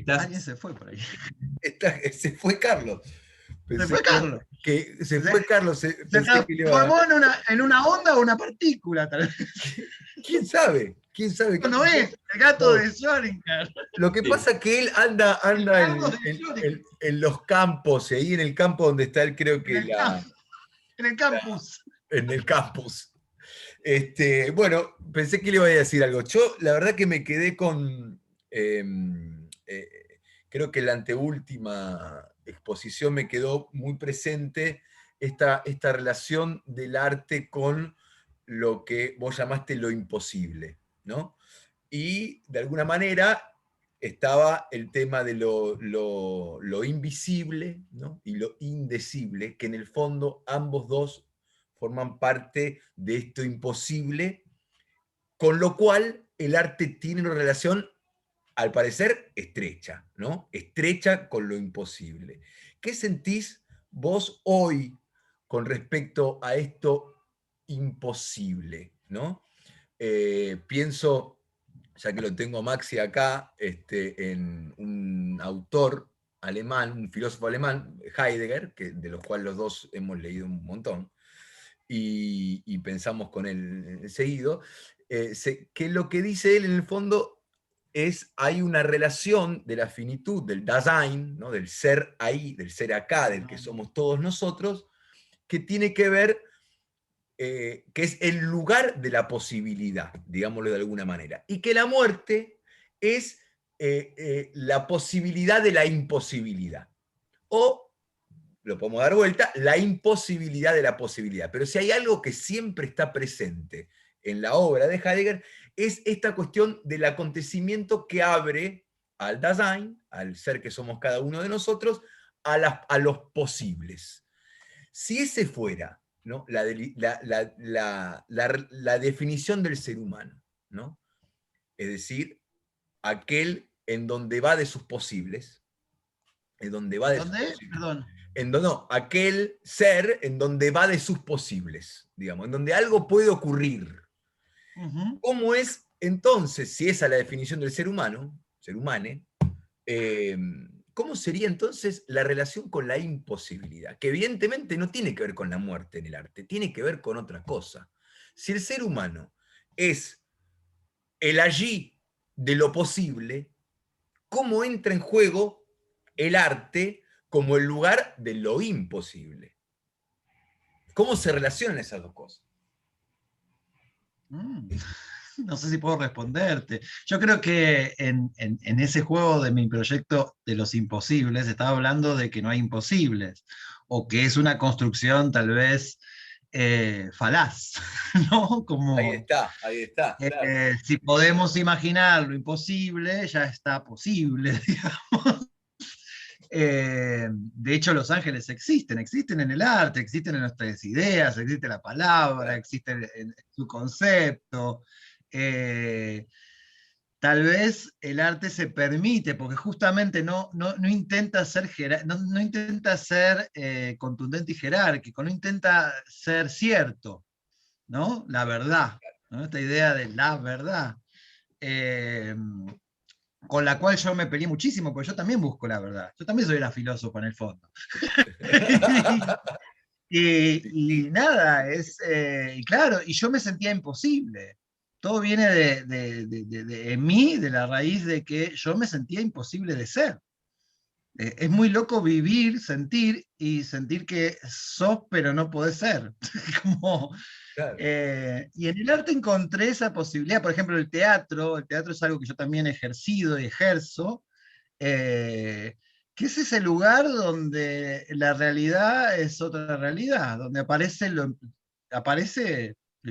Alguien se fue por ahí. Se fue Carlos. Se fue Carlos. Se fue Carlos. Se transformó en una onda o una partícula, tal vez. ¿Quién sabe? ¿Quién sabe? No es el gato de Schrödinger. Lo que pasa es que él anda en los campos, ahí en el campo donde está él, creo que en el campus. En el campus. Bueno, pensé que le iba a decir algo. Yo, la verdad que me quedé con... creo que la anteúltima exposición me quedó muy presente esta relación del arte con lo que vos llamaste lo imposible, ¿no? Y de alguna manera estaba el tema de lo invisible, ¿no? Y lo indecible, que en el fondo ambos dos forman parte de esto imposible, con lo cual el arte tiene una relación, al parecer, estrecha, ¿no? Estrecha con lo imposible. ¿Qué sentís vos hoy con respecto a esto imposible, ¿no? Pienso, ya que lo tengo a Maxi acá, en un autor alemán, un filósofo alemán, Heidegger, de los cuales los dos hemos leído un montón, y pensamos con él seguido, que lo que dice él en el fondo es, hay una relación de la finitud, del Dasein, ¿no? Del ser ahí, del ser acá, del que somos todos nosotros, que tiene que ver, que es el lugar de la posibilidad, digámoslo de alguna manera, y que la muerte es la posibilidad de la imposibilidad, o, lo podemos dar vuelta, la imposibilidad de la posibilidad. Pero si hay algo que siempre está presente en la obra de Heidegger, es esta cuestión del acontecimiento que abre al Dasein, al ser que somos cada uno de nosotros, a los posibles. Si ese fuera, ¿no?, la definición del ser humano, ¿no?, es decir, aquel en donde va de sus posibles, en donde va de sus ¿Dónde? posibles. Perdón. No, aquel ser en donde va de sus posibles, digamos, en donde algo puede ocurrir. Ujú. ¿Cómo es entonces, si esa es la definición del ser humano, ser humane, cómo sería entonces la relación con la imposibilidad? Que evidentemente no tiene que ver con la muerte en el arte, tiene que ver con otra cosa. Si el ser humano es el allí de lo posible, ¿cómo entra en juego el arte como el lugar de lo imposible? ¿Cómo se relacionan esas dos cosas? No sé si puedo responderte. Yo creo que en ese juego de mi proyecto de los imposibles, estaba hablando de que no hay imposibles, o que es una construcción tal vez falaz, ¿no? Ahí Como está, claro. si podemos imaginar lo imposible, ya está posible, digamos. De hecho, los ángeles existen en el arte, existen en nuestras ideas, existe la palabra, existe en su concepto. Eh, Tal vez el arte se permite, porque justamente no intenta ser, no intenta ser contundente y jerárquico, no intenta ser cierto, ¿no? La verdad, ¿no? Esta idea de la verdad. Eh, con la cual yo me peleé muchísimo, porque yo también busco la verdad. Yo también soy la filósofa en el fondo. Y nada, y claro, y yo me sentía imposible. Todo viene en mí, de la raíz de que yo me sentía imposible de ser. Es muy loco vivir, sentir, y sentir que sos, pero no podés ser. Como, Claro. y en el arte encontré esa posibilidad. Por ejemplo, el teatro es algo que yo también he ejercido y ejerzo, que es ese lugar donde la realidad es otra realidad, donde aparece lo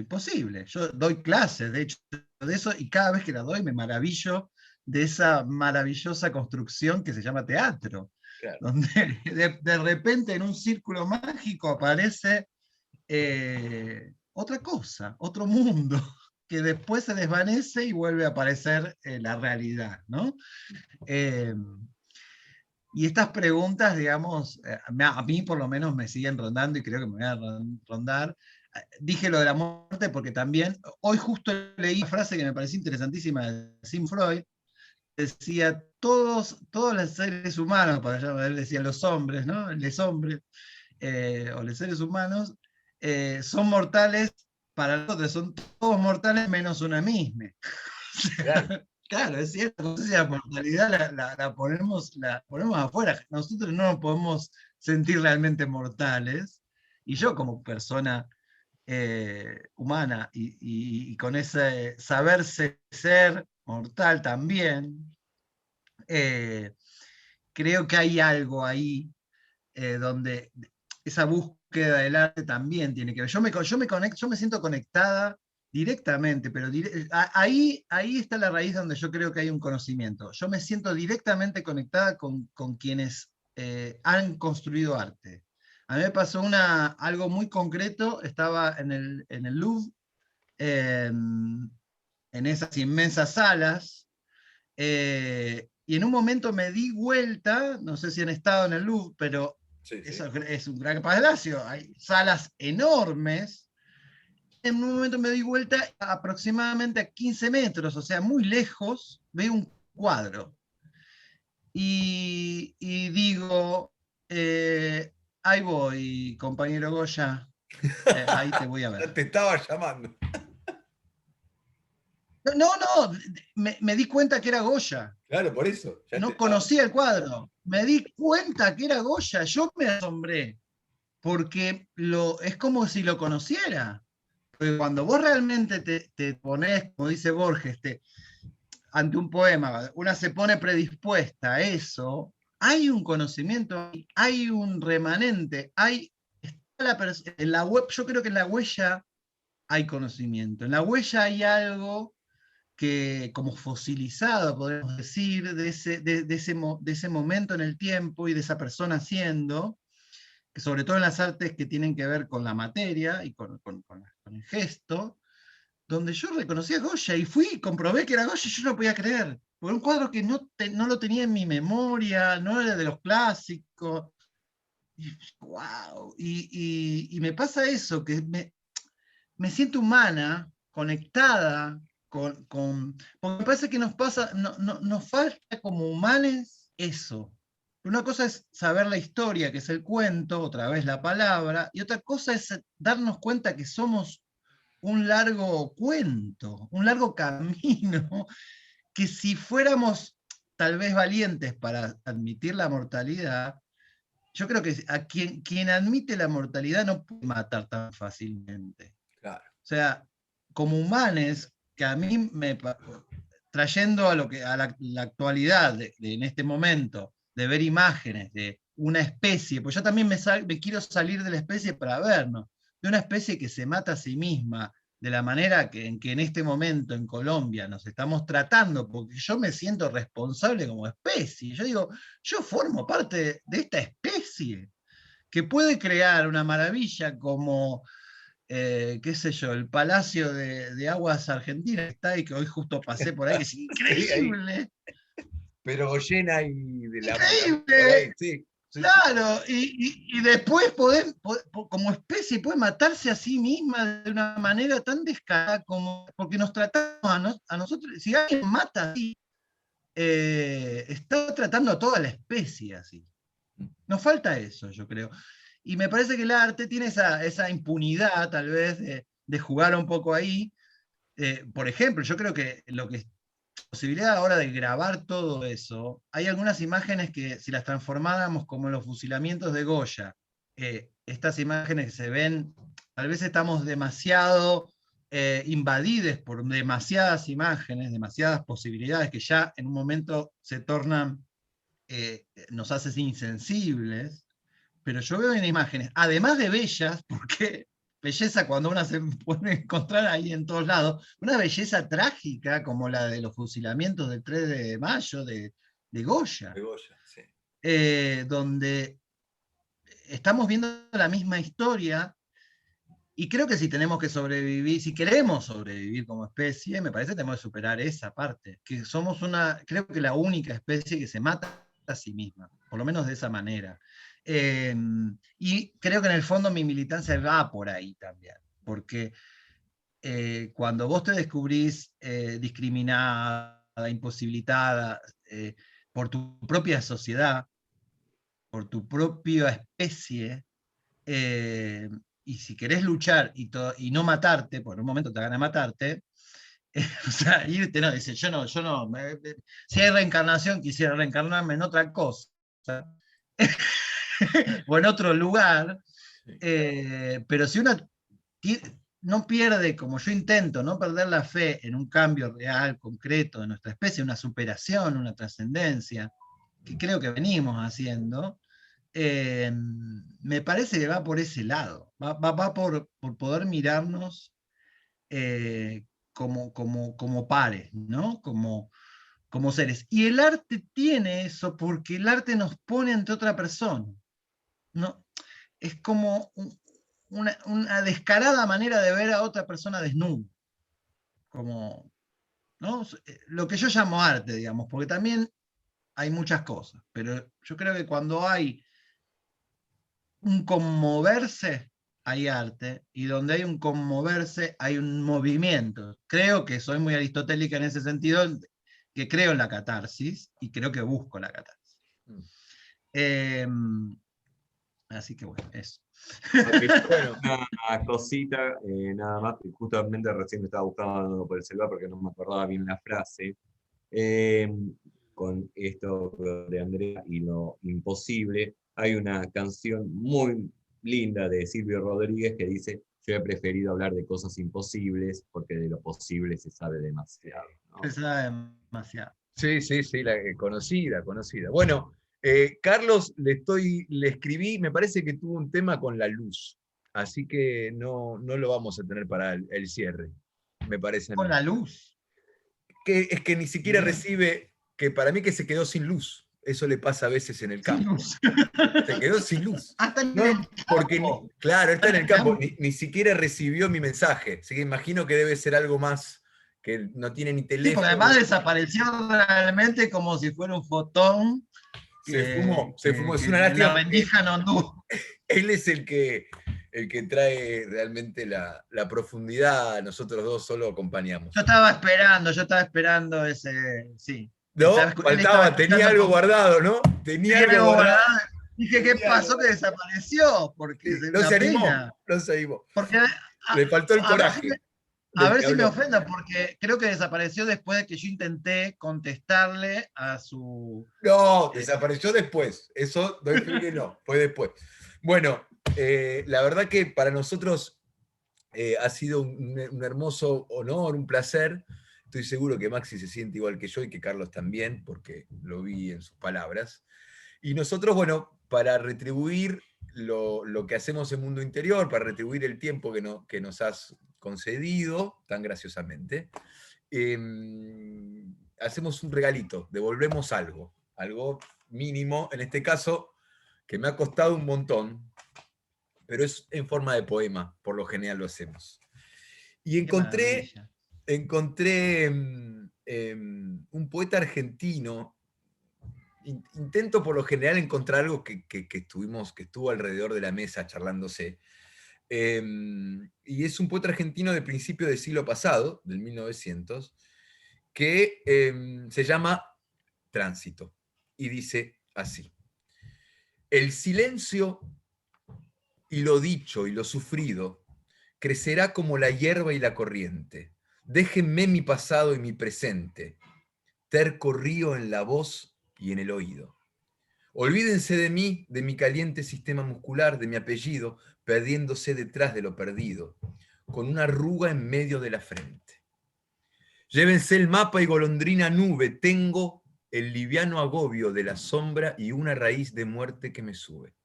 imposible. Yo doy clases, de hecho, de eso, y cada vez que la doy me maravillo de esa maravillosa construcción que se llama teatro, Claro. donde de repente en un círculo mágico aparece otra cosa, otro mundo, que después se desvanece y vuelve a aparecer la realidad, ¿no? Y estas preguntas, digamos, a mí por lo menos me siguen rondando y creo que me voy a rondar. Dije lo de la muerte porque también, hoy justo leí una frase que me pareció interesantísima de Sigmund Freud, decía, todos los seres humanos, para allá él decía los hombres, ¿no? Los hombres, o los seres humanos, son mortales, para nosotros son todos mortales menos una misma. Claro. Claro, es cierto, entonces la mortalidad la ponemos afuera. Nosotros no nos podemos sentir realmente mortales, y yo como persona humana y con ese saberse ser mortal también, creo que hay algo ahí donde esa búsqueda del arte también tiene que ver. Yo me conecto, yo me siento conectada directamente, pero ahí está la raíz donde yo creo que hay un conocimiento. Yo me siento directamente conectada con quienes han construido arte. A mí me pasó algo muy concreto, estaba en el Louvre, en esas inmensas salas, y en un momento me di vuelta, no sé si han estado en el Louvre, pero Sí, sí. eso es un gran palacio, hay salas enormes. En un momento me di vuelta, aproximadamente a 15 metros, o sea, muy lejos, veo un cuadro. Y digo, ahí voy, compañero Goya, ahí te voy a ver. Te estaba llamando. No, me di cuenta que era Goya. Claro, por eso. Ya te No estaba. conocía el cuadro. Me di cuenta que era Goya. Yo me asombré. porque es como si lo conociera. Porque cuando vos realmente te pones, como dice Borges, ante un poema, una se pone predispuesta a eso, hay un conocimiento, hay un remanente, en la web, yo creo que en la huella hay conocimiento, en la huella hay algo que como fosilizado, podemos decir, de ese momento en el tiempo y de esa persona haciendo, que sobre todo en las artes que tienen que ver con la materia y con el gesto, donde yo reconocí a Goya y fui y comprobé que era Goya y yo no podía creer. Porque un cuadro que no lo tenía en mi memoria, no era de los clásicos. Y, wow. Y me pasa eso, que me siento humana, conectada porque me parece que nos falta como humanes eso. Una cosa es saber la historia, que es el cuento, otra vez la palabra, y otra cosa es darnos cuenta que somos un largo cuento, un largo camino, que si fuéramos tal vez valientes para admitir la mortalidad, yo creo que a quien admite la mortalidad no puede matar tan fácilmente. Claro. O sea, como humanes, que a mí trayendo a la actualidad en este momento, de ver imágenes de una especie, pues yo también me quiero salir de la especie para vernos, de una especie que se mata a sí misma, de la manera en que en este momento en Colombia nos estamos tratando, porque yo me siento responsable como especie. Yo digo, yo formo parte de esta especie que puede crear una maravilla como qué sé yo, el Palacio de Aguas Argentinas, que está ahí, que hoy justo pasé por ahí, que es increíble. Pero llena y de la ¡Increíble! sí. Claro, y después como especie, puede matarse a sí misma de una manera tan descarada como, porque nos tratamos a nosotros, si alguien mata así, está tratando a toda la especie así. Nos falta eso, yo creo. Y me parece que el arte tiene esa impunidad, tal vez, de jugar un poco ahí. Por ejemplo, yo creo que posibilidad ahora de grabar todo eso, hay algunas imágenes que si las transformáramos como los fusilamientos de Goya, estas imágenes que se ven, tal vez estamos demasiado invadidos por demasiadas imágenes, demasiadas posibilidades que ya en un momento se tornan, nos hacen insensibles, pero yo veo en imágenes, además de bellas, porque belleza cuando uno se puede encontrar ahí en todos lados, una belleza trágica como la de los fusilamientos del 3 de mayo de Goya, De Goya, sí. donde estamos viendo la misma historia y creo que si tenemos que sobrevivir, si queremos sobrevivir como especie, me parece que tenemos que superar esa parte, que somos creo que la única especie que se mata a sí misma, por lo menos de esa manera. Y creo que en el fondo mi militancia va por ahí también, porque cuando vos te descubrís discriminada, imposibilitada por tu propia sociedad, por tu propia especie, y si querés luchar y no matarte, por un momento te van a matarte, o sea, irte, no, dice, yo no, si hay reencarnación, quisiera reencarnarme en otra cosa, o en otro lugar, pero si uno no pierde, como yo intento, no perder la fe en un cambio real, concreto de nuestra especie, una superación, una trascendencia, que creo que venimos haciendo, me parece que va por ese lado, va por poder mirarnos como pares, ¿no? Como seres. Y el arte tiene eso porque el arte nos pone ante otra persona. ¿No? Es como una descarada manera de ver a otra persona desnuda. Como, ¿no? Lo que yo llamo arte, digamos, porque también hay muchas cosas, pero yo creo que cuando hay un conmoverse, hay arte, y donde hay un conmoverse, hay un movimiento. Creo que soy muy aristotélica en ese sentido, que creo en la catarsis, y creo que busco la catarsis. Así que bueno, eso. Bueno, una cosita, nada más, que justamente recién me estaba buscando por el celular porque no me acordaba bien la frase. Con esto de Andrea y lo imposible, hay una canción muy, linda de Silvio Rodríguez que dice: yo he preferido hablar de cosas imposibles porque de lo posible se sabe demasiado, ¿no? Se sabe demasiado. Sí, sí, sí, conocida, conocida. Bueno, Carlos, le escribí, me parece que tuvo un tema con la luz, así que no lo vamos a tener para el cierre, me parece a mí. Con la luz. Es que ni siquiera Bien. recibe, que para mí que se quedó sin luz. Eso le pasa a veces en el campo. Sin luz. Se quedó sin luz. Hasta en ¿No? el Porque, campo. claro, está en el campo, ni siquiera recibió mi mensaje. Así que imagino que debe ser algo más, que no tiene ni Sí, teléfono. porque además desapareció realmente como si fuera un fotón. Se fumó, es que una la lástima. vendija no anduvo. Él es el que trae realmente la profundidad, nosotros dos solo acompañamos. Yo estaba esperando ese, sí. No, Él estaba faltaba, tenía escuchando algo con- guardado, ¿no? Tenía tenía algo algo guardado. guardado. Dije, ¿qué pasó que desapareció? Porque es No una se animó, pena. no se animó. Porque Le faltó el a ver si coraje a del ver que si me habló. ofenda, porque creo que desapareció después de que yo intenté contestarle a su... No, desapareció después. Eso doy fe que no, fue después. Bueno, la verdad que para nosotros ha sido un hermoso honor, un placer. Estoy seguro que Maxi se siente igual que yo y que Carlos también, porque lo vi en sus palabras. Y nosotros, bueno, para retribuir lo que hacemos en Mundo Interior, para retribuir el tiempo que nos has concedido tan graciosamente, hacemos un regalito, devolvemos algo mínimo, en este caso, que me ha costado un montón, pero es en forma de poema, por lo general lo hacemos. Y Qué maravilla. encontré un poeta argentino. Intento por lo general encontrar algo que estuvo alrededor de la mesa charlándose. Y es un poeta argentino de principio del siglo pasado, del 1900, que se llama Tránsito. Y dice así: el silencio y lo dicho y lo sufrido crecerá como la hierba y la corriente. Déjenme mi pasado y mi presente, terco río en la voz y en el oído. Olvídense de mí, de mi caliente sistema muscular, de mi apellido, perdiéndose detrás de lo perdido, con una arruga en medio de la frente. Llévense el mapa y golondrina nube, tengo el liviano agobio de la sombra y una raíz de muerte que me sube,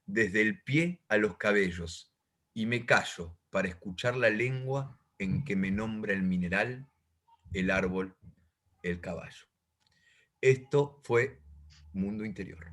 desde el pie a los cabellos, y me callo para escuchar la lengua en que me nombra el mineral, el árbol, el caballo. Esto fue Mundo Interior.